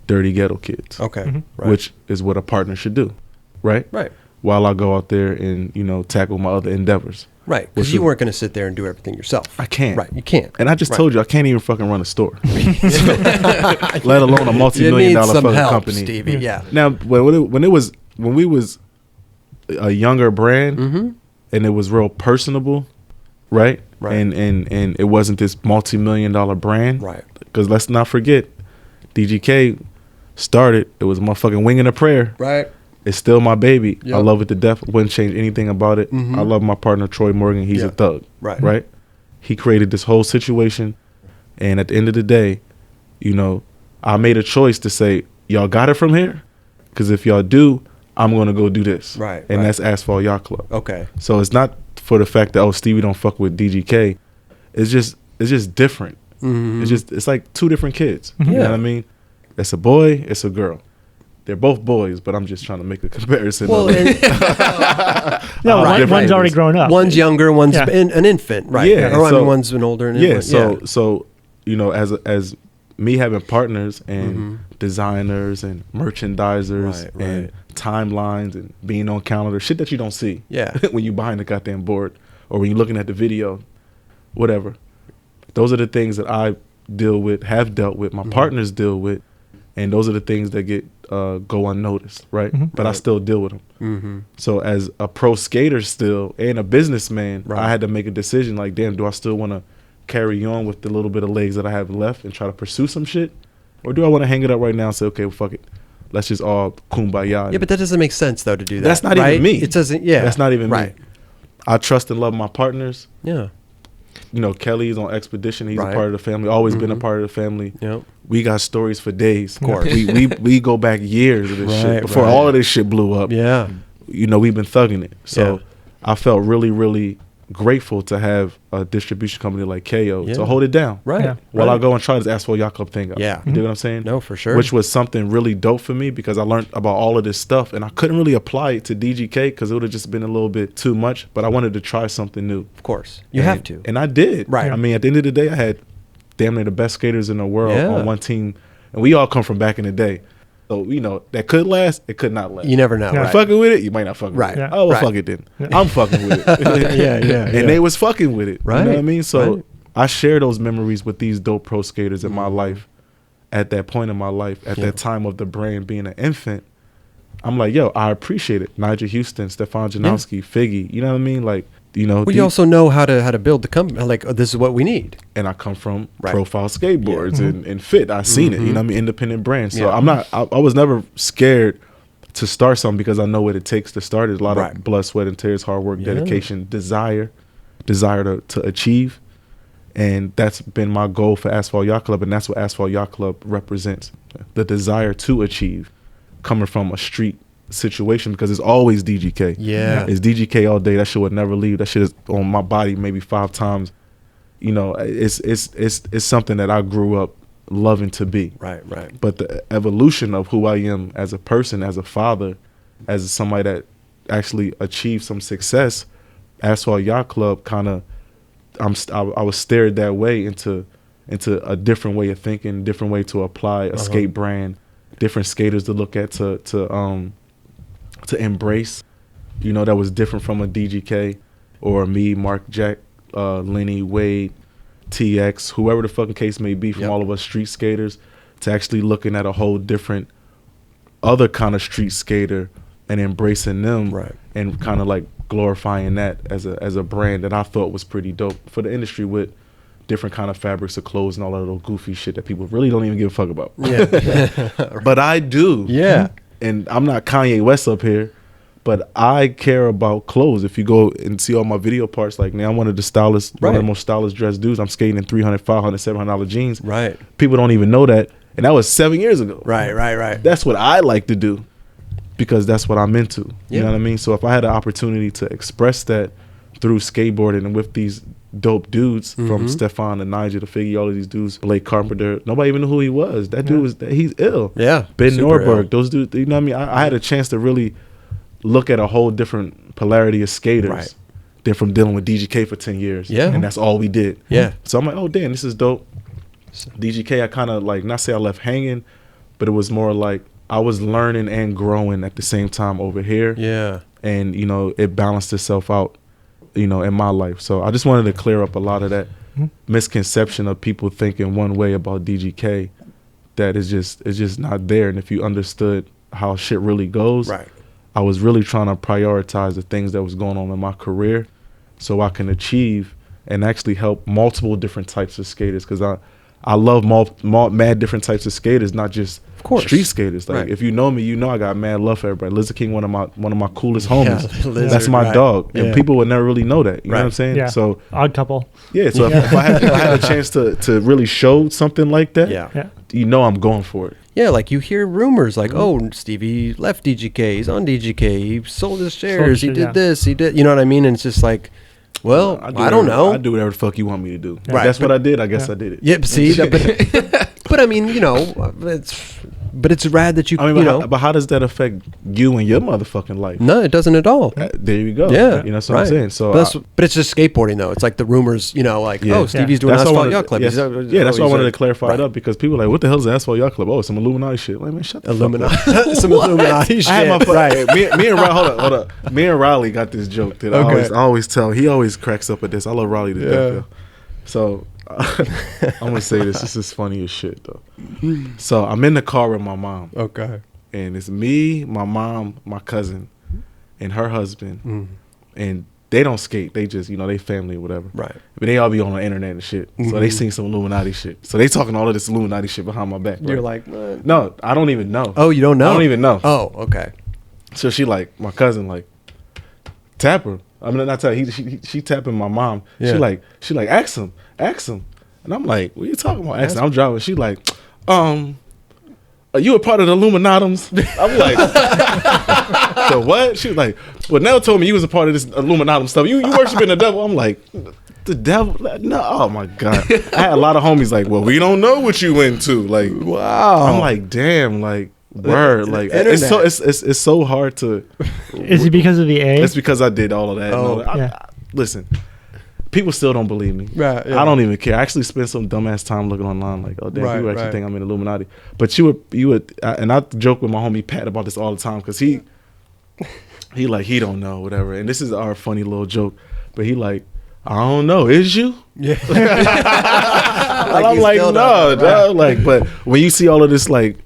Dirty Ghetto Kids. Okay. Mm-hmm. Right. Which is what a partner should do, right? Right. While I go out there and tackle my other endeavors. Right, because you weren't going to sit there and do everything yourself. I can't. Right, you can't. And I just told you I can't even fucking run a store, let alone a multi-million-dollar fucking company. Stevie. Yeah. Now, when we was a younger brand, and it was real personable, right? And it wasn't this multi-million-dollar brand, right? Because let's not forget, DGK started. It was a motherfucking wing and a prayer, right? It's still my baby. Yep. I love it to death. Wouldn't change anything about it. I love my partner, Troy Morgan. He's a thug. Right? He created this whole situation. And at the end of the day, I made a choice to say, y'all got it from here? Because if y'all do, I'm going to go do this. Right. And that's Asphalt Yacht Club. Okay. So it's not for the fact that, Stevie don't fuck with DGK. It's just different. It's like two different kids. You know what I mean? It's a boy, it's a girl. They're both boys, but I'm just trying to make a comparison. Well, one's already grown up. One's younger, one's an infant, right? Yeah, or one's an older. So as me having partners and designers and merchandisers and timelines and being on calendar, shit that you don't see. Yeah. When you behind the goddamn board or when you're looking at the video, whatever. Those are the things that I deal with, have dealt with, my partners deal with, and those are the things that get go unnoticed, right? But I still deal with them. So as a pro skater still and a businessman, I had to make a decision like, damn, do I still want to carry on with the little bit of legs that I have left and try to pursue some shit? Or do I want to hang it up right now and say, okay, well, fuck it. Let's just all kumbaya. Yeah, but that doesn't make sense, though, to do that. That's not even me. It doesn't, That's not even me. I trust and love my partners. Yeah. You know, Kelly's on Expedition. He's a part of the family. Always been a part of the family. Yep. We got stories for days. Of course. we go back years of this shit. Before all of this shit blew up. Yeah. You know, we've been thugging it. So I felt really, really grateful to have a distribution company like KO to hold it down. While I go and try this Asphalt Yacht Club thing out. Yeah. You know what I'm saying? No, for sure. Which was something really dope for me because I learned about all of this stuff and I couldn't really apply it to DGK because it would have just been a little bit too much, but I wanted to try something new. Of course. You have to. And I did. Right. I mean, at the end of the day, I had damn near the best skaters in the world on one team. And we all come from back in the day. So, you know, that could last, it could not last. You never know. You fucking with it, you might not fuck with it. Yeah. Oh, well, fuck it then. I'm fucking with it. And they was fucking with it. Right. You know what I mean? So I share those memories with these dope pro skaters in my life at that point in my life, at that time of the brand being an infant. I'm like, yo, I appreciate it. Nigel Houston, Stefan Janowski, Figgy. You know what I mean? Like, you know. We also know how to build the company. Like, this is what we need. And I come from Profile Skateboards and Fit. I seen it. You know what I mean? Independent brands. So I'm not. I was never scared to start something because I know what it takes to start. There's a lot of blood, sweat, and tears, hard work, dedication, desire to achieve. And that's been my goal for Asphalt Yacht Club, and that's what Asphalt Yacht Club represents: the desire to achieve, coming from a street situation, because it's always DGK. Yeah. It's DGK all day. That shit would never leave. That shit is on my body maybe 5 times. You know, it's something that I grew up loving to be. Right. But the evolution of who I am as a person, as a father, as somebody that actually achieved some success, Asphalt Yacht Club kind of, I was steered that way into a different way of thinking, different way to apply a skate brand, different skaters to look at, to embrace, you know, that was different from a DGK or me, Mark, Jack, Lenny, Wade, TX, whoever the fucking case may be, from all of us street skaters, to actually looking at a whole different other kind of street skater and embracing them and kind of like glorifying that as a brand that I thought was pretty dope for the industry, with different kind of fabrics of clothes and all that little goofy shit that people really don't even give a fuck about. But I do. And I'm not Kanye West up here, but I care about clothes. If you go and see all my video parts, like, now I'm one of the stylists, one of the most stylish dressed dudes. I'm skating in $300, $500, $700 jeans. People don't even know that. And that was 7 years ago. Right. That's what I like to do, because that's what I'm into. You know what I mean? So if I had an opportunity to express that through skateboarding and with these dope dudes, from Stefan to Nigel to Figgy, all of these dudes, Blake Carpenter, nobody even knew who he was. That dude he's ill. Ben Norberg, those dudes, you know what I mean? I had a chance to really look at a whole different polarity of skaters. They're from dealing with DGK for 10 years. And that's all we did. So I'm like, oh damn, this is dope. DGK, I kind of like, not say I left hanging, but it was more like I was learning and growing at the same time over here. And, you know, it balanced itself out, you know, in my life. So I just wanted to clear up a lot of that misconception of people thinking one way about DGK that is just not there. And if you understood how shit really goes, I was really trying to prioritize the things that was going on in my career so I can achieve and actually help multiple different types of skaters, because I love mad different types of skaters, not just street skaters. Like, if you know me, you know I got mad love for everybody. Lizard King, one of my coolest homies. Lizard, that's my dog, and people would never really know that. You know what I'm saying? So Odd Couple. So if I had a chance to really show something like that, you know I'm going for it. Like you hear rumors like, oh, Stevie left DGK, he's on DGK, he sold his shares, he did this, he did, you know what I mean? And it's just like, well, I don't know. I do whatever the fuck you want me to do. That's what I did. I guess I did it. See, but I mean, you know, it's But it's rad that you but how does that affect you and your motherfucking life? No, it doesn't at all. There you go. Yeah, that's what I'm saying. So, but it's just skateboarding though. It's like the rumors, oh, Stevie's doing Asphalt Yacht Club. That's why I wanted to clarify it up, because people are like, what the hell is Asphalt Yacht Club? Oh, it's some Illuminati shit. Like, man, shut the Illuminati. fuck up. Some Illuminati shit. I had my right. Me and hold up. Me and Riley got this joke that I always tell. He always cracks up at this. I love Riley to death. Yo. So I'm gonna say this. This is funny as shit though. So I'm in the car with my mom. Okay. And it's me, my mom, my cousin, and her husband. And they don't skate. They just, they family or whatever. Right. But they all be on the internet and shit. So they seen some Illuminati shit. So they talking all of this Illuminati shit behind my back. Right? You're like, what? No, I don't even know. Oh, you don't know? I don't even know. Oh, okay. So she like, my cousin like, tap her. I mean, not tell her. She tapping my mom. Yeah. She like, ask him. And I'm like, what are you talking about? Ask him. I'm driving. She like, are you a part of the Illuminatums? I'm like, the what? She was like, well, Nell told me you was a part of this Illuminatum stuff. You worshiping the devil? I'm like, the devil? No, oh my God. I had a lot of homies like, well, we don't know what you into. Like, wow. I'm like, damn, like, word. Like, it's so hard to. Is it because of the A? It's because I did all of that. Oh, yeah. Listen. People still don't believe me. Right, yeah. I don't even care. I actually spent some dumbass time looking online, like, oh damn, people actually think I'm in Illuminati. But you would, and I joke with my homie Pat about this all the time, because he don't know, whatever. And this is our funny little joke. But he like, I don't know, is you? Yeah. And I'm like, no, right. Like, but when you see all of this like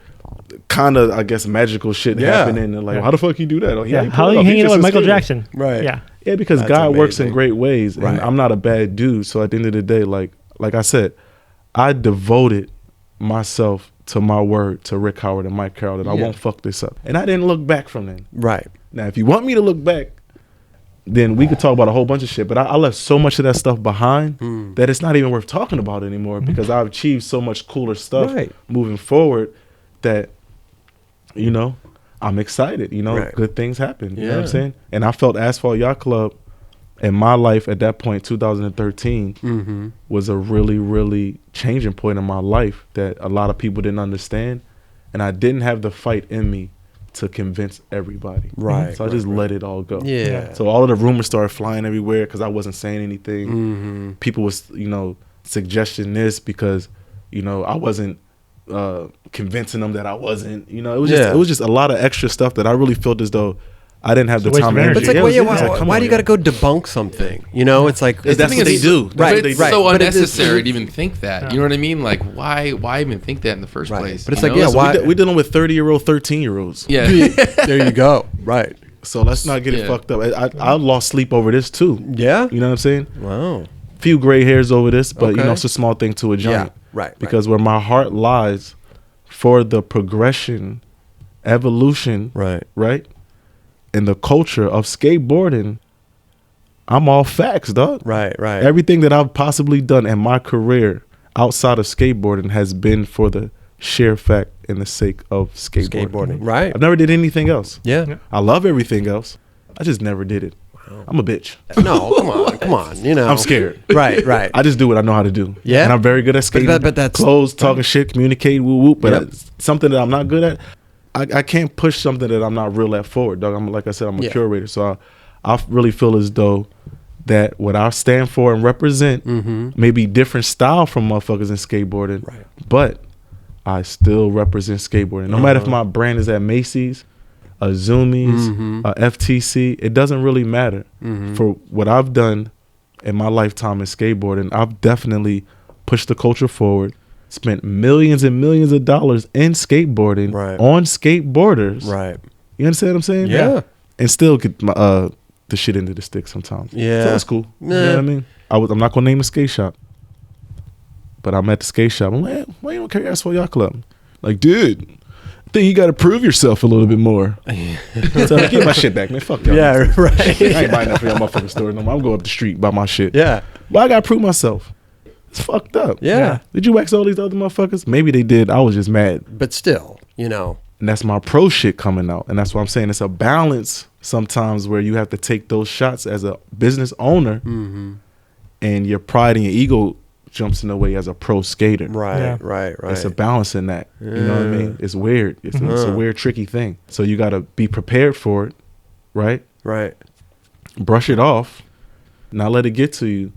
kind of, I guess, magical shit happening, and like, how the fuck you do that? Oh, how are you hanging out with Michael Jackson? Right. Yeah. Yeah, because that's God amazing. Works in great ways, and I'm not a bad dude. So at the end of the day, like I said, I devoted myself to my word, to Rick Howard and Mike Carroll, that I won't fuck this up. And I didn't look back from then. Right. Now, if you want me to look back, then we could talk about a whole bunch of shit. But I left so much of that stuff behind that it's not even worth talking about anymore, because I've achieved so much cooler stuff moving forward that, I'm excited, good things happen. You know what I'm saying? And I felt Asphalt Yacht Club in my life at that point, 2013, was a really, really changing point in my life that a lot of people didn't understand. And I didn't have the fight in me to convince everybody. Right. So I just let it all go. Yeah. So all of the rumors started flying everywhere because I wasn't saying anything. People was, suggesting this because, I wasn't convincing them that I wasn't, it was just a lot of extra stuff that I really felt as though I didn't have the time and energy. But it's like, why do you got to go debunk something? It's like that's what they do. Right. It's so unnecessary to even think that. You know what I mean? Like, why even think that in the first place? But it's like, why we're dealing with 30-year-old, 13-year-olds. Yeah. There you go. Right. So let's not get it fucked up. I lost sleep over this too. Yeah. You know what I'm saying? Wow. Few gray hairs over this, but it's a small thing to a giant. Yeah. Right. Because where my heart lies for the progression, evolution, right, and the culture of skateboarding, I'm all facts, dog. Right. Everything that I've possibly done in my career outside of skateboarding has been for the sheer fact and the sake of skateboarding. Right. I've never did anything else. Yeah. I love everything else. I just never did it. I'm a bitch. No, come on. I'm scared. Right. I just do what I know how to do. Yeah. And I'm very good at skating. But that's clothes, talking shit, communicating, woo. But something that I'm not good at, I can't push something that I'm not real at forward, dog. Like I said, I'm a curator. So I really feel as though that what I stand for and represent may be different style from motherfuckers in skateboarding. Right. But I still represent skateboarding. No matter if my brand is at Macy's, a Zoomies, a FTC, it doesn't really matter. For what I've done in my lifetime in skateboarding, I've definitely pushed the culture forward, spent millions and millions of dollars in skateboarding on skateboarders. Right. You understand what I'm saying? Yeah. And still get my, the shit into the stick sometimes. Yeah. So that's cool. You know what I mean? I'm not going to name the skate shop, but I'm at the skate shop. I'm like, why you don't carry Asphalt Yacht Club? Like, dude, I think you got to prove yourself a little bit more. So like, get my shit back, man. Fuck y'all. Yeah, right. I ain't buying that for y'all motherfucking store no more. I'm going up the street, buy my shit. Yeah. But I got to prove myself. It's fucked up. Yeah. Did you wax all these other motherfuckers? Maybe they did. I was just mad. But still, And that's my pro shit coming out. And that's what I'm saying. It's a balance sometimes where you have to take those shots as a business owner and your pride and your ego jumps in the way as a pro skater. Right. It's a balance in that. You know what I mean? It's weird. It's a weird, tricky thing. So you got to be prepared for it, right? Right. Brush it off, not let it get to you,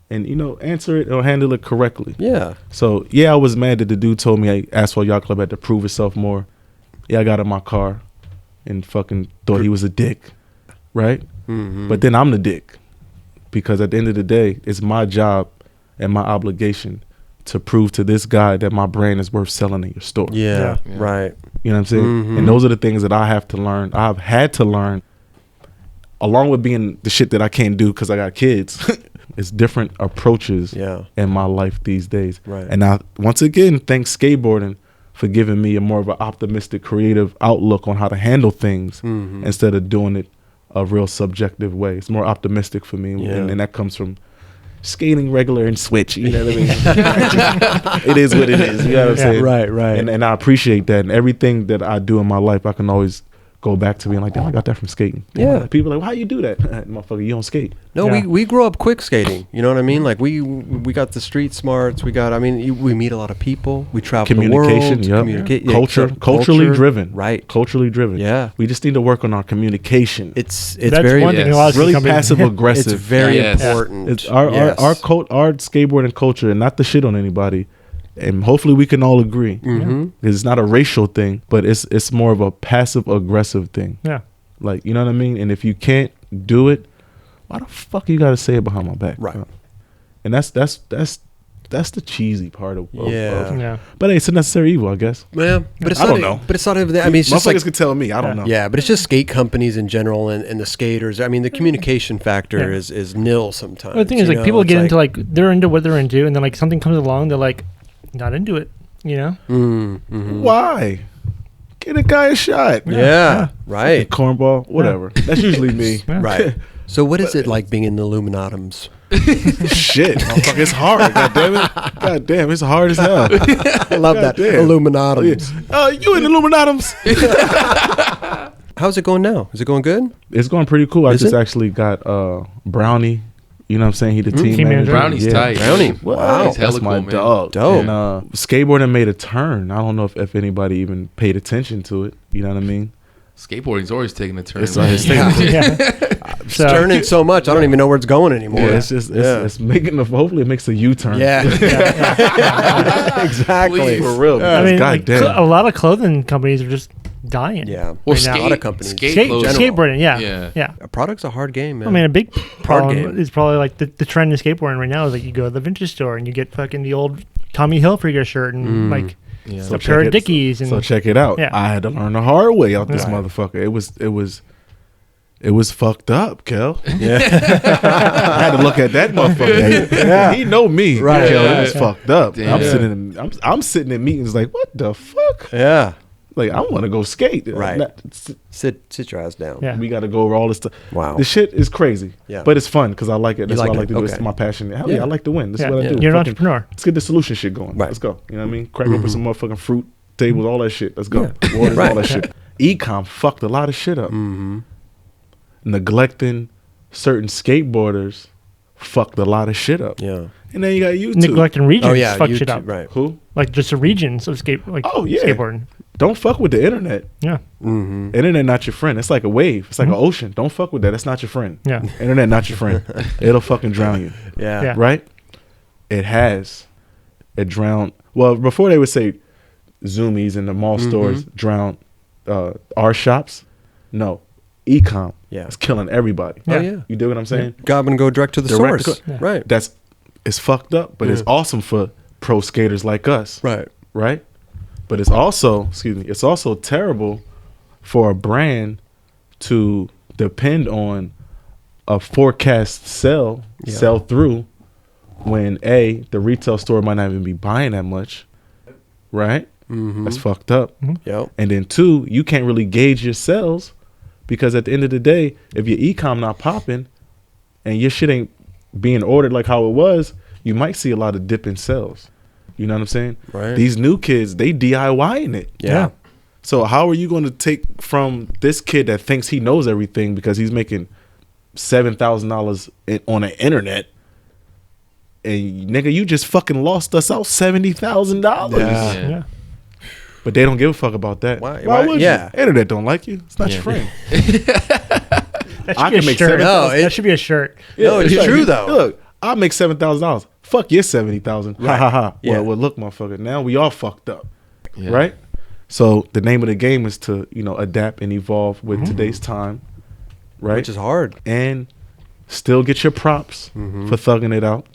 and answer it or handle it correctly. Yeah. So I was mad that the dude told me Asphalt Yacht Club had to prove itself more. Yeah, I got in my car and fucking thought he was a dick, right? But then I'm the dick, because at the end of the day, it's my job and my obligation to prove to this guy that my brand is worth selling in your store. Yeah. Right. You know what I'm saying? And those are the things that I have to learn. I've had to learn, along with being the shit that I can't do because I got kids. It's different approaches in my life these days. Right. And I, once again, thanks skateboarding for giving me a more of an optimistic, creative outlook on how to handle things instead of doing it a real subjective way. It's more optimistic for me. And that comes from skating regular and switch. You know what I mean? It is what it is. You know what I'm saying? Right. And I appreciate that. And everything that I do in my life, I can always go back to being like, damn, I got that from skating. Yeah. People are like, well, how you do that? Motherfucker, you don't skate. No, we grew up quick skating. You know what I mean? Like we got the street smarts. We meet a lot of people. We travel the world. Culturally driven. Right. Culturally driven. Yeah. We just need to work on our communication. It's That's very one thing a lot of really companies- passive aggressive. It's very important. It's our skateboarding culture, and not to shit on anybody. And hopefully we can all agree. Because it's not a racial thing, but it's more of a passive aggressive thing. Yeah. Like, you know what I mean? And if you can't do it, why the fuck you gotta say it behind my back? Right. And that's the cheesy part of Yeah. But hey, it's a necessary evil, I guess. Yeah, but it's I not, don't know. But it's not even that. I mean, it's just motherfuckers could tell me. I don't know. Yeah, but it's just skate companies in general and the skaters. I mean, the communication factor is nil sometimes. Well, the thing is, like, people get into like they're into what they're into, and then like something comes along, they're like not into it. You know? Why? Get a guy a shot. Yeah. Right. Cornball, whatever. That's usually me. Right. So what is it like being in the Illuminatums? Shit, motherfucker, it's hard. God damn it. God damn, it's hard as hell. I love that. Illuminatums. You in Illuminatums? How's it going now? Is it going good? It's going pretty cool. I just actually got Brownie. You know what I'm saying? He the team manager. Brownie's tight. Brownie. Wow. He's hella That's my cool, dog. Dope. And skateboarding made a turn. I don't know if anybody even paid attention to it. You know what I mean? Skateboarding's always taking a turn. It's It's turning so much, I don't even know where it's going anymore. Yeah, it's making hopefully it makes a U-turn. Yeah. Exactly. Please. For real. I mean, like, goddamn. a lot of clothing companies are just dying. Yeah. Well, a lot of companies. Skateboarding, yeah. A product's a hard game, man. I mean, a big problem game. is probably like the trend in skateboarding right now is like you go to the vintage store and you get fucking the old Tommy Hilfiger shirt and like a pair of Dickies. So check it out. Yeah. I had to learn the hard way out this motherfucker. It was fucked up, Kel. Yeah. I had to look at that motherfucker. Yeah. He know me. Right. Kel, it was fucked up. Damn. I'm sitting in meetings like, what the fuck? Yeah. Like, I want to go skate. Right. Sit your ass down. Yeah. We got to go over all this stuff. Wow. The shit is crazy. Yeah. But it's fun because I like it. That's what I like to do. Okay. It's my passion. Hell yeah, I like to win. This is what I do. You're an entrepreneur. Let's get the solution shit going. Right. Let's go. You know what I mean? Crack open some motherfucking fruit, tables, all that shit. Let's go. Yeah. Waters, Right. all that shit. Ecom fucked a lot of shit up. Neglecting certain skateboarders fucked a lot of shit up. Yeah. And then you got YouTube. Neglecting regions Oh yeah. fuck YouTube, shit up. Right. Who? Like just the regions of skateboarding. Don't fuck with the internet. Yeah. Internet not your friend. It's like a wave. It's like an ocean. Don't fuck with that. That's not your friend. Yeah. Internet not your friend. It'll fucking drown you. Yeah. Right? It has. It drowned. Well, before they would say Zoomies and the mall stores drowned our shops. No. Ecom. Yeah. It's killing everybody. Oh yeah. You do what I'm saying? Gob and go direct to the Direct source. to- Right. It's fucked up, but it's awesome for pro skaters like us. Right. Right? But it's also terrible for a brand to depend on a forecast sell through when the retail store might not even be buying that much. Right? That's fucked up. Yep. And then 2, you can't really gauge your sales because at the end of the day, if your e-com not popping and your shit ain't being ordered like how it was, you might see a lot of dip in sales. You know what I'm saying? Right. These new kids, they DIYing it. Yeah. So how are you going to take from this kid that thinks he knows everything because he's making $7,000 on the internet and nigga, you just fucking lost us out $70,000. Yeah. But they don't give a fuck about that. Why would you? Internet don't like you. It's not your friend. I can make $7,000. No, that should be a shirt. No, it's true though. Look, I'll make $7,000. Fuck your 70,000. Ha ha ha. Yeah. Well, look, motherfucker. Now we all fucked up, right? So the name of the game is to adapt and evolve with today's time, right? Which is hard, and still get your props for thugging it out.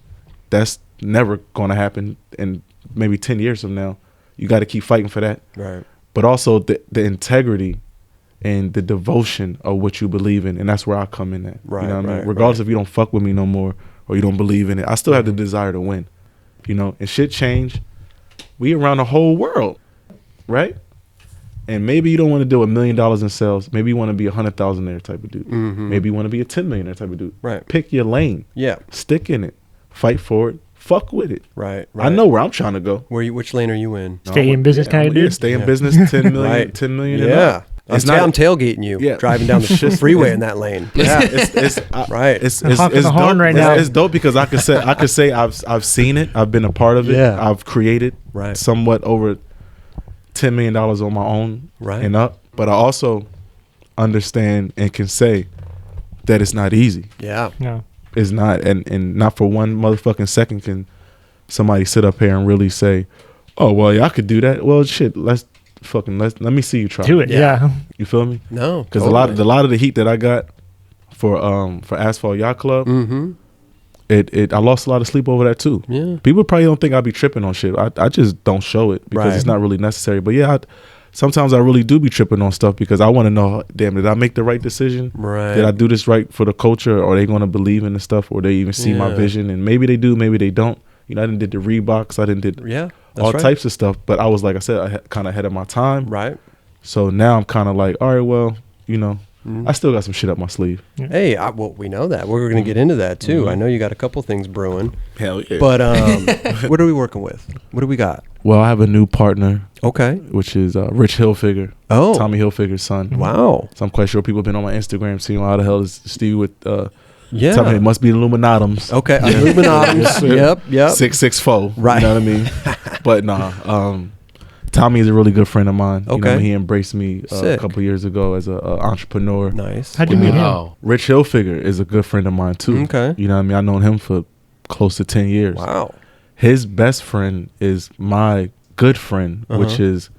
That's never going to happen. And maybe 10 years from now, you got to keep fighting for that, right? But also the integrity and the devotion of what you believe in, and that's where I come in at. Right, you know what I mean? Regardless if you don't fuck with me no more or you don't believe in it, I still have the desire to win. And shit change. We around the whole world, right? And maybe you don't want to do $1 million in sales. Maybe you want to be $100,000 type of dude. Maybe you want to be a $10 million type of dude. Right. Pick your lane. Yeah. Stick in it. Fight for it. Fuck with it. Right. I know where I'm trying to go. Which lane are you in? Stay in business kind of dude. Stay in business. 10 million. Right. 10 million. Yeah. I'm tailgating you, driving down the freeway in that lane. Yeah, it's right. It's dope right now. It's dope because I could say I've seen it. I've been a part of it. Yeah. I've created somewhat over $10 million on my own and up. But I also understand and can say that it's not easy. Yeah. No. It's not, and not for one motherfucking second can somebody sit up here and really say, "Oh well, yeah, I could do that." Well, shit, let me see you try. Do it, yeah. You feel me? No, because a lot of the heat that I got for Asphalt Yacht Club, I lost a lot of sleep over that too. Yeah, people probably don't think I be tripping on shit. I just don't show it because it's not really necessary. But yeah, sometimes I really do be tripping on stuff because I want to know, damn, did I make the right decision? Right. Did I do this right for the culture? Or are they going to believe in the stuff? Or they even see my vision? And maybe they do, maybe they don't. I didn't did the Reeboks. I didn't did all types of stuff. But I was, like I said, kind of ahead of my time. Right. So now I'm kind of like, all right, well, I still got some shit up my sleeve. Hey, well, we know that. We're going to get into that too. I know you got a couple things brewing. Hell yeah. But what are we working with? What do we got? Well, I have a new partner. Okay. Which is Rich Hilfiger. Oh. Tommy Hilfiger's son. Wow. So I'm quite sure people have been on my Instagram seeing how the hell is Stevie with yeah. Something, it must be Illuminati's. Okay. Illuminati's. Yep. 664. Right. You know what I mean? But nah. Tommy is a really good friend of mine. Okay. He embraced me a couple years ago as an entrepreneur. Nice. How'd you meet him? Rich Hilfiger is a good friend of mine too. Okay. You know what I mean? I've known him for close to 10 years. Wow. His best friend is my good friend, which is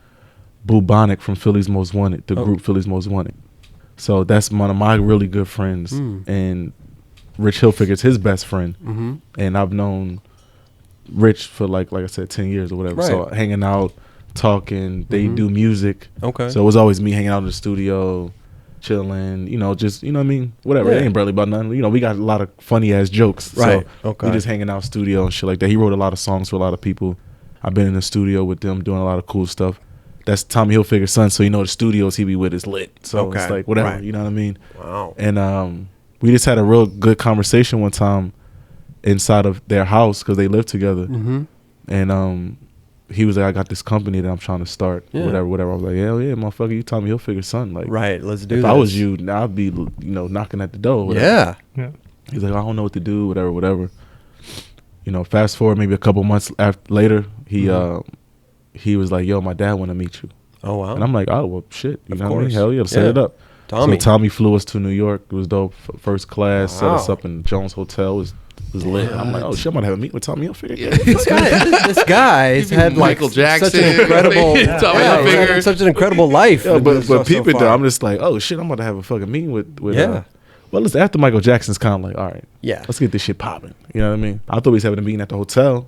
Bubonic from Philly's Most Wanted, the group Philly's Most Wanted. So that's one of my really good friends. And Rich Hilfiger is his best friend. And I've known Rich for like I said, 10 years or whatever. Right. So hanging out, talking, they do music. Okay. So it was always me hanging out in the studio, chilling, just, what I mean? Whatever. Yeah. It ain't barely about nothing. We got a lot of funny ass jokes. Right. So okay. we just hanging out studio and shit like that. He wrote a lot of songs for a lot of people. I've been in the studio with them doing a lot of cool stuff. That's Tommy Hilfiger's son, so the studios he be with is lit. So it's like whatever, right. You know what I mean? Wow. And we just had a real good conversation one time inside of their house because they live together. And he was like, I got this company that I'm trying to start. Whatever. I was like, hell yeah, motherfucker, you Tommy Hilfiger's son. Like, right, let's do this. If I was you, now I'd be, knocking at the door. Yeah. He's like, I don't know what to do, whatever. Fast forward maybe a couple months later, he was like, yo, my dad want to meet you. Oh, wow. And I'm like, oh, well, shit. You know what I mean? Hell yeah, set it up. Tommy. So Tommy flew us to New York. It was dope. First class. Set us up in Jones Hotel. It was lit. I'm like, oh shit, I'm gonna have a meet with Tommy Hilfiger. Yeah. this guy's had Michael Jackson, such an incredible, such an incredible life. Yeah, but people, though, I'm just like, oh shit, I'm about to have a fucking meeting with well, listen, after Michael Jackson's kind of like, all right, let's get this shit popping. You know what I mean? I thought we was having a meeting at the hotel.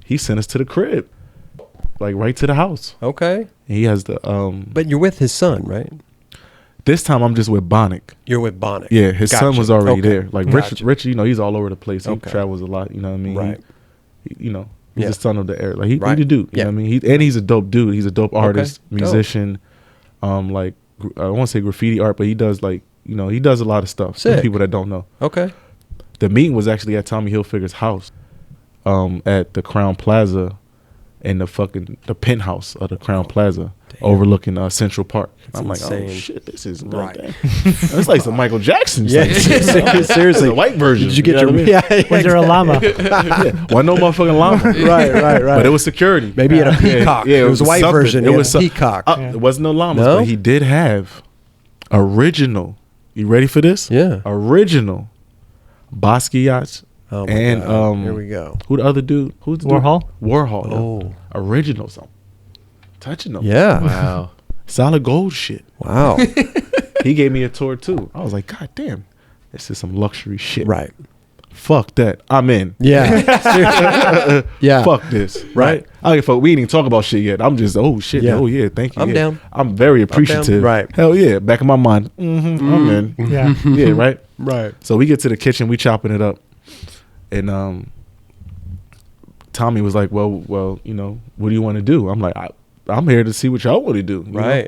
He sent us to the crib, like right to the house. Okay. And he has the But you're with his son, right? This time I'm just with Bonic. You're with Bonic. Yeah, his son was already there. Like Rich, he's all over the place. He travels a lot. You know what I mean? Right. He's the son of the air. Like he's a dude. You know what I mean? He's a dope dude. He's a dope artist, musician. Like I won't say graffiti art, but he does he does a lot of stuff. For people that don't know. Okay. The meeting was actually at Tommy Hilfiger's house, at the Crown Plaza, in the penthouse of the Crown Plaza, overlooking Central Park. I'm like, insane. oh shit, this is right. It's like some Michael Jackson. Yeah, seriously, the white version. Did you get your? Was there a llama? Well, no motherfucking llama. Right. But it was security. Maybe he had a peacock. Yeah, it was a white something. version. It was a peacock. It wasn't no llamas, No? but he did have original. You ready for this? Yeah. Original Basquiat's. Oh my And God. Here we go. Who the other dude? Who's the Warhol? Dude? Warhol. Oh. Original something. Touching them. Yeah. Wow. Solid gold shit. Wow. He gave me a tour too. I was like, God damn, this is some luxury shit. Right. Fuck that. I'm in. Yeah. Yeah. Fuck this. Right. I don't give a fuck. We ain't even talk about shit yet. I'm just, oh shit. Yeah. Oh yeah. Thank you. I'm yeah. down. I'm very appreciative. Right. Hell yeah. Back in my mind. I'm in. Yeah. Yeah. Right. Right. So we get to the kitchen. We chopping it up. And Tommy was like, well, you know, what do you want to do? I'm like, I'm here to see what y'all want to do. Right.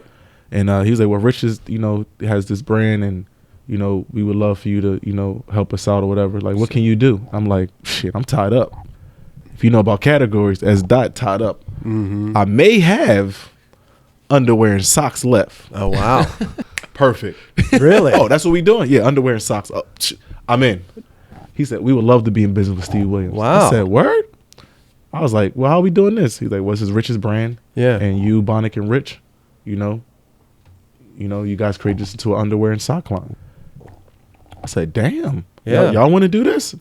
Know? And he was like, well, Rich is, you know, has this brand, and you know, we would love for you to, you know, help us out or whatever. Like, what can you do? I'm like, shit, I'm tied up. If you know about categories, as Dot tied up, I may have underwear and socks left. Oh wow. Perfect. Really? Oh, that's what we doing? Yeah, underwear and socks. Oh, I'm in. He said, we would love to be in business with Stevie Williams. Wow. I said, word? I was like, well, how are we doing this? He's like, what's his Rich's brand? Yeah. And you, Bonnick and Rich, you know, you guys created this into an underwear and sock line. I said, damn. Yeah. Y'all want to do this?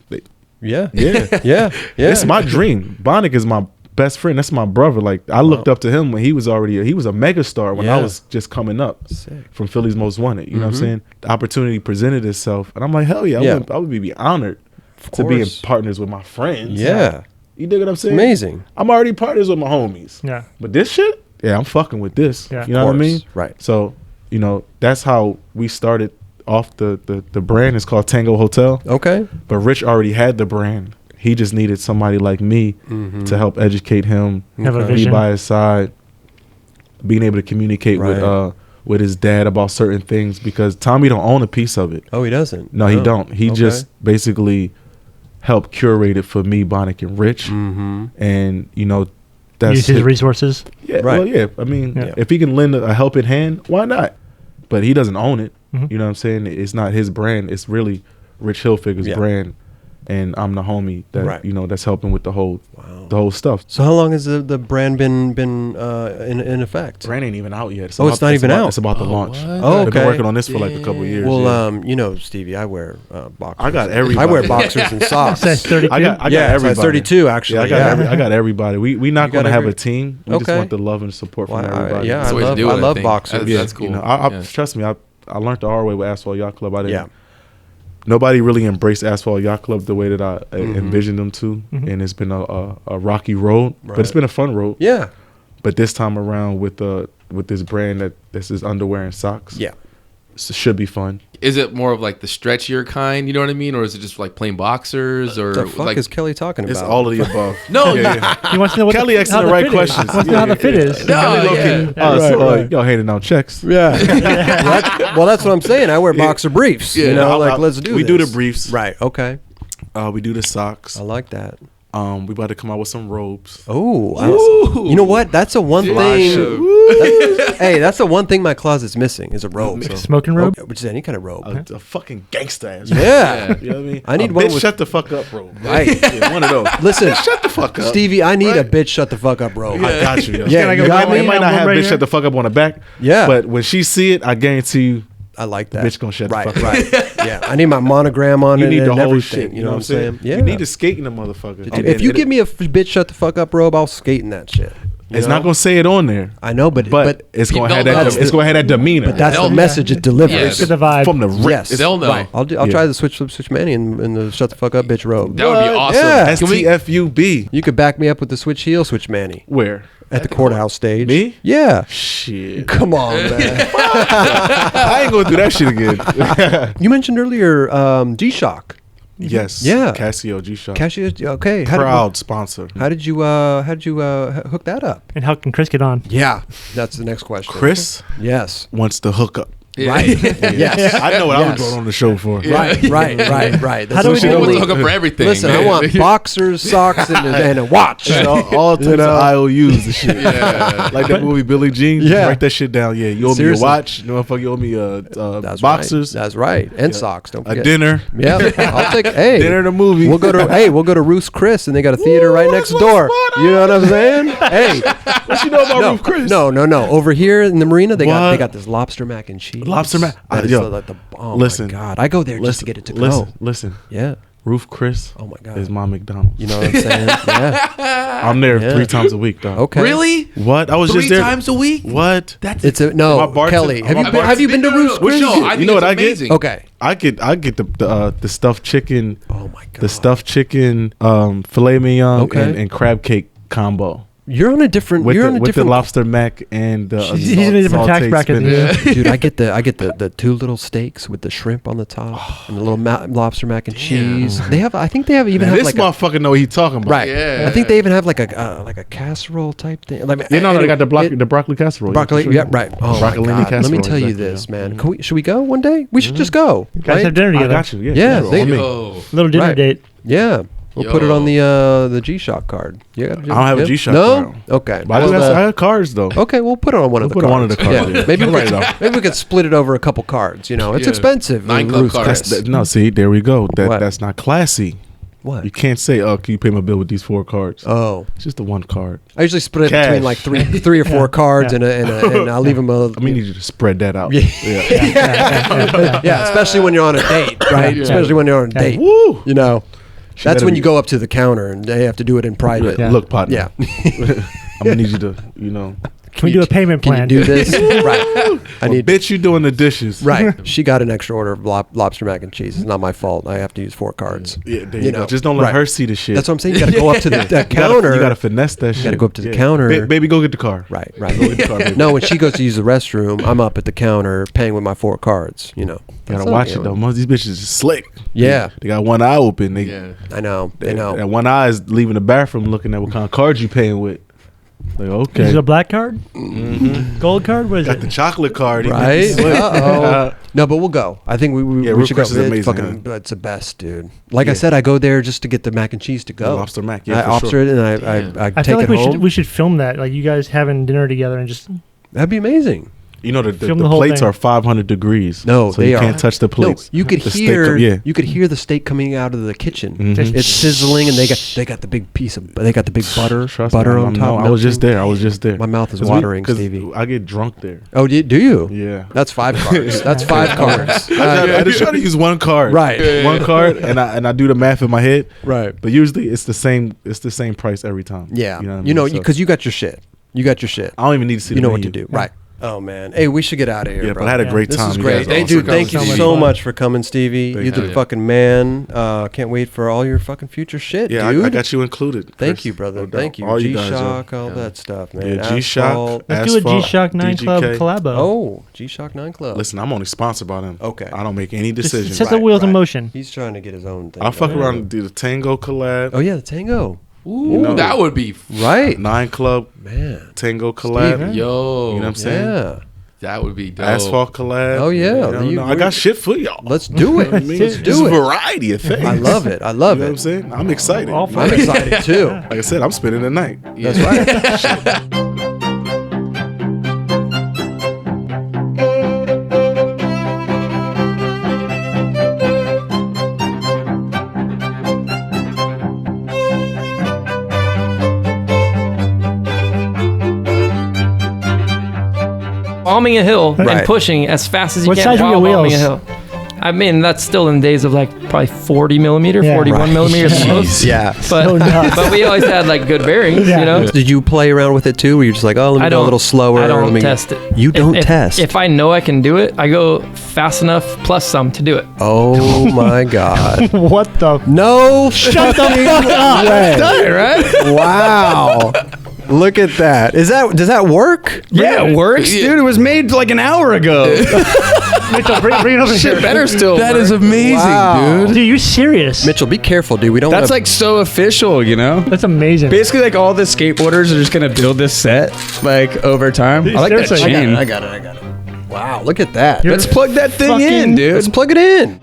Yeah. Yeah. Yeah. It's my dream. Bonnick is my best friend. That's my brother. Like, I looked up to him when he was a megastar when I was just coming up. Sick. From Philly's Most Wanted. You know what I'm saying? The opportunity presented itself. And I'm like, hell yeah. I would be honored to be in partners with my friends. Yeah. You dig what I'm saying? Amazing. I'm already partners with my homies. Yeah. But this shit, yeah, I'm fucking with this. Yeah. You know what I mean? Right. So, you know, that's how we started off the brand. Is called Tango Hotel. Okay. But Rich already had the brand. He just needed somebody like me to help educate him, Have a be vision. by his side, being able to communicate with his dad about certain things, because Tommy don't own a piece of it. Oh, he doesn't? No, he don't. He just basically helped curate it for me, Bonnick, and Rich. And, you know, that's Use his resources. Yeah, Right. well, yeah. I mean, Yeah. if he can lend a helping hand, why not? But he doesn't own it. You know what I'm saying? It's not his brand. It's really Rich Hilfiger's brand. And I'm the homie that, you know, that's helping with the whole stuff. So how long has the brand been in effect? Brand ain't even out yet. It's not even out. It's about to launch. What? Oh, They've been okay. working on this for like a couple of years. Well, you know, Stevie, I wear boxers. I got everybody. I wear boxers and socks. Size 32. I got everybody. size 32 actually. Yeah, I got everybody. We not going to have a team. We just Okay. want the love and support from everybody. Yeah, That's the way to do it, I I love think. boxers. That's cool. You know, trust me, I learned the hard way with Asphalt Yacht Club. I didn't. Nobody really embraced Asphalt Yacht Club the way that I envisioned them to, and it's been a rocky road, but it's been a fun road. Yeah. But this time around with this brand this is underwear and socks. Yeah. So it should be fun. Is it more of like the stretchier kind, you know what I mean? Or is it just like plain boxers? Or The fuck like, is Kelly talking about? It's all of the above. No, He wants to know what Kelly asking the right questions. He wants to know how the fit is. Y'all handing out checks. Yeah. Well, that's what I'm saying. I wear boxer briefs. Yeah, you know, let's do we this. do the briefs. Right. Okay. We do the socks. I like that. We about to come out with some robes. Oh, you know what? That's a one thing. Hey, that's the one thing my closet's missing is a robe. Smoking robe? Which is any kind of robe. A fucking gangsta ass. Yeah. You know what I mean? I need a one bitch with- shut the fuck up robe. Right. Yeah, one of those. Listen, Shut the fuck up. Stevie, I need a bitch shut the fuck up robe. I got you. Yo. Yeah, you got me? It might not have Right bitch here? shut the fuck up on the back. Yeah. But when she see it, I guarantee you, I like that. bitch gonna shut the right, fuck up. right. Yeah, I need my monogram on You it need the and whole everything. shit. You know what I'm saying? Yeah. You need to skate in the motherfucker. If you give me a bitch shut the fuck up robe, I'll skate in that shit. You It's know? not gonna say it on there. I know, but it's gonna They'll have that. know. It's gonna have that demeanor. but that's They'll- the message it delivers. Yeah. Get the vibe. from the rip. Yes, They'll know. Right. I'll Yeah. try the switch manny in the shut the fuck up bitch robe. that would be awesome. Yeah. Can we, STFUB. You could back me up with the switch heel switch manny Where? at the courthouse stage. Me? Yeah. Shit. Come on, man. I ain't gonna do that shit again. You mentioned earlier G-Shock. Yes. Yeah. Casio G-Shock. Cashier. Okay. Proud sponsor. How did you hook that up? And how can Chris get on? Yeah, that's the next question. Chris Yes. wants to hook up. Yeah. Right. Yes. I know what I was going on the show for. Yeah. Right. That's How do we what do We'll only- talk for everything. Listen, man. I want boxers, socks, and a watch. All types of IOUs and shit. Yeah. Like that movie Billie Jean. Yeah. Write that shit down. Yeah, you owe Seriously. me a watch. No, fuck, you owe me That's boxers. Right. That's right. And socks. Don't A forget. dinner. Yeah. I'll take. Hey. Dinner and a movie. We'll go to Ruth's Chris, and they got a theater right next door. You know what I'm saying? Hey. What you know about Ruth Chris? No. Over here in the marina, they got this lobster mac and cheese. Lobster mac. That is Yo, oh listen. my God. I go there just to get it to go. Listen. Yeah. Ruth Chris. Oh my God. Is my McDonald's. You know what I'm saying? Yeah. I'm there Yeah. 3 times a week, dog. Okay. Really? What? I was 3 just there. times a week? What? That's It's a no, My bartender- Kelly. Have my you been to Ruth's Which Chris? no, I think know what it's I get? amazing. Okay. I get the stuffed chicken. Oh my God. The stuffed chicken, filet mignon, Okay. and crab cake combo. You're on a different. With You're on a the different. lobster mac and He's in a different tax bracket. Dude, I get the 2 little steaks with the shrimp on the top and the little lobster mac and cheese. They have. I think they have even have This like motherfucker know what he talking about. right. Yeah. I think they even have like a casserole type thing. Like, You know, they got the broccoli casserole. broccoli. Yeah, Yeah, right. Oh my Broccolini God. Let casserole, me tell you exactly, this, yeah. man. Should we go one day? We should just go. Guys right? have dinner I together. got you. Yeah, Yeah, sure, they- on me. Yo. Little dinner Right. date. Yeah. We'll put it Yo. on the G-Shock card. You got I don't have a G-Shock No. card. Okay. But I have cards though. Okay, we'll put it on one of the We'll cards. put it on one of the cards, yeah. Maybe Right off. maybe we could split it over a couple cards. You know, it's Yeah. expensive. 9 in club Ruth's cards. Chris. No, see, there we go. What? That's not classy. What? You can't say, "Oh, can you pay my bill with these 4 cards?" Oh, It's just the one card. I usually split it Cash. between like three or four cards, Yeah. and I'll leave them a. I mean, you need to spread that out. Yeah. Yeah. yeah, especially when you're on a date, right? Yeah. Especially when you're on a date. Woo! You know, that's better when be- you go up to the counter and they have to do it in private. Yeah. Look, partner. Yeah. I'm gonna need you to, you know. Can we do a payment Can plan? you do this? Right. I need. Bitch, you doing the dishes. Right. She got an extra order of lobster mac and cheese. It's not my fault. I have to use 4 cards. Yeah, there You you, go. know, Just don't let right. her see the shit. That's what I'm saying. You got to go up to the counter. You gotta finesse that shit. gotta go up to the counter. Baby, go get the car. Right. Go get the car, baby. No, when she goes to use the restroom, I'm up at the counter paying with my 4 cards. You know. You That's gotta not- watch you it know. though. Most of these bitches is slick. Yeah. They got one eye open. They, Yeah. I know. I know. That one eye is leaving the bathroom looking at what kind of cards you paying with. Like, okay. Is it a black card? Gold card? What is Got it? the chocolate card. He Right? might be slick. Uh-oh. No, but we'll go. I think we Yeah, Ruth should go. Chris is It's amazing, fucking, huh? it's the best, dude. Like I Yeah. said, I go there just to get the mac and cheese to go. Lobster mac, I yeah, for lobster sure. it and I I take feel like it home. we should film that. Like you guys having dinner together and just That'd be amazing. You know, the Film the whole plates thing. are 500 degrees. No, so they you are. can't touch the plates. No, you could The steak hear. yeah. You could hear the steak coming out of the kitchen. Mhm. It's sizzling, and they got the big piece of. They got the big butter. Trust butter me, on top. I was just melting. there. My mouth is 'Cause watering, 'cause Stevie. I get drunk there. Oh, do you? Yeah. That's 5 cards. That's 5 cards. I just try to use one card. Right. One card, and I do the math in my head. Right. But usually it's the same price every time. Yeah. You know what I You know, mean? So because you got your shit. You got your shit. I don't even need to see You the know what to menu. do. Right. Oh man. Hey, we should get out of here, Yeah, bro. but I had a great This time. is You great. guys are Hey, awesome. dude, thank you So much so fun. much for coming, Stevie. Thank You're the you. fucking man. Can't wait for all your fucking future shit, Yeah, dude. I got you included. Thank Chris. you, brother. No doubt. Thank you. All you guys G-Shock, are. all that stuff, man. Yeah, G-Shock. Asphalt. let's do a Asphalt, G-Shock 9 Club DGK. collabo. Oh, G-Shock 9 Club. Listen, I'm only sponsored by them. Okay. I don't make any Just decisions. set the wheels in motion. He's trying to get his own thing. I'll fuck going. around and do the Tango collab. Oh yeah, the Tango. Ooh, You know- that would be Right. 9 Club Man. Tango collab. Steve, yo. You know what I'm saying? Yeah. That would be dope. Asphalt collab. Oh, yeah. You know, You- I got shit for y'all. Let's do it. You know what I mean? Let's It's do a it. variety of things. I love it. I love You know it. what I'm saying? I'm excited. All I'm excited too. Like I said, I'm spending the night. That's right. bombing a hill Right. and pushing as fast as you What can size were while your bombing a wheels? hill. I mean, that's still in days of like probably 40 millimeter, Yeah. 41 Right. millimeters at most. Yeah. But, So nuts. but we always had like good bearings, Yeah. you know? Did you play around with it too? Where you're just like, oh, let me I go a don't- little slower. I don't let me test it. You don't If- test. If I know I can do it, I go fast enough plus some to do it. Oh my God. What the? No. Shut the fuck up. way. Done it, right? Wow. Look at that. Does that work? Yeah, it works, dude. It was made like an hour ago. Mitchell, bring it over here. Shit better still. That is amazing, Wow. dude. Dude, you serious? Mitchell, be careful, dude. We don't That's wanna- like so official, you know? That's amazing. Basically, like all the skateboarders are just gonna build this set like over time. I like that Seriously. chain. I got it. Wow, look at that. Let's plug that thing in, dude. Let's plug it in.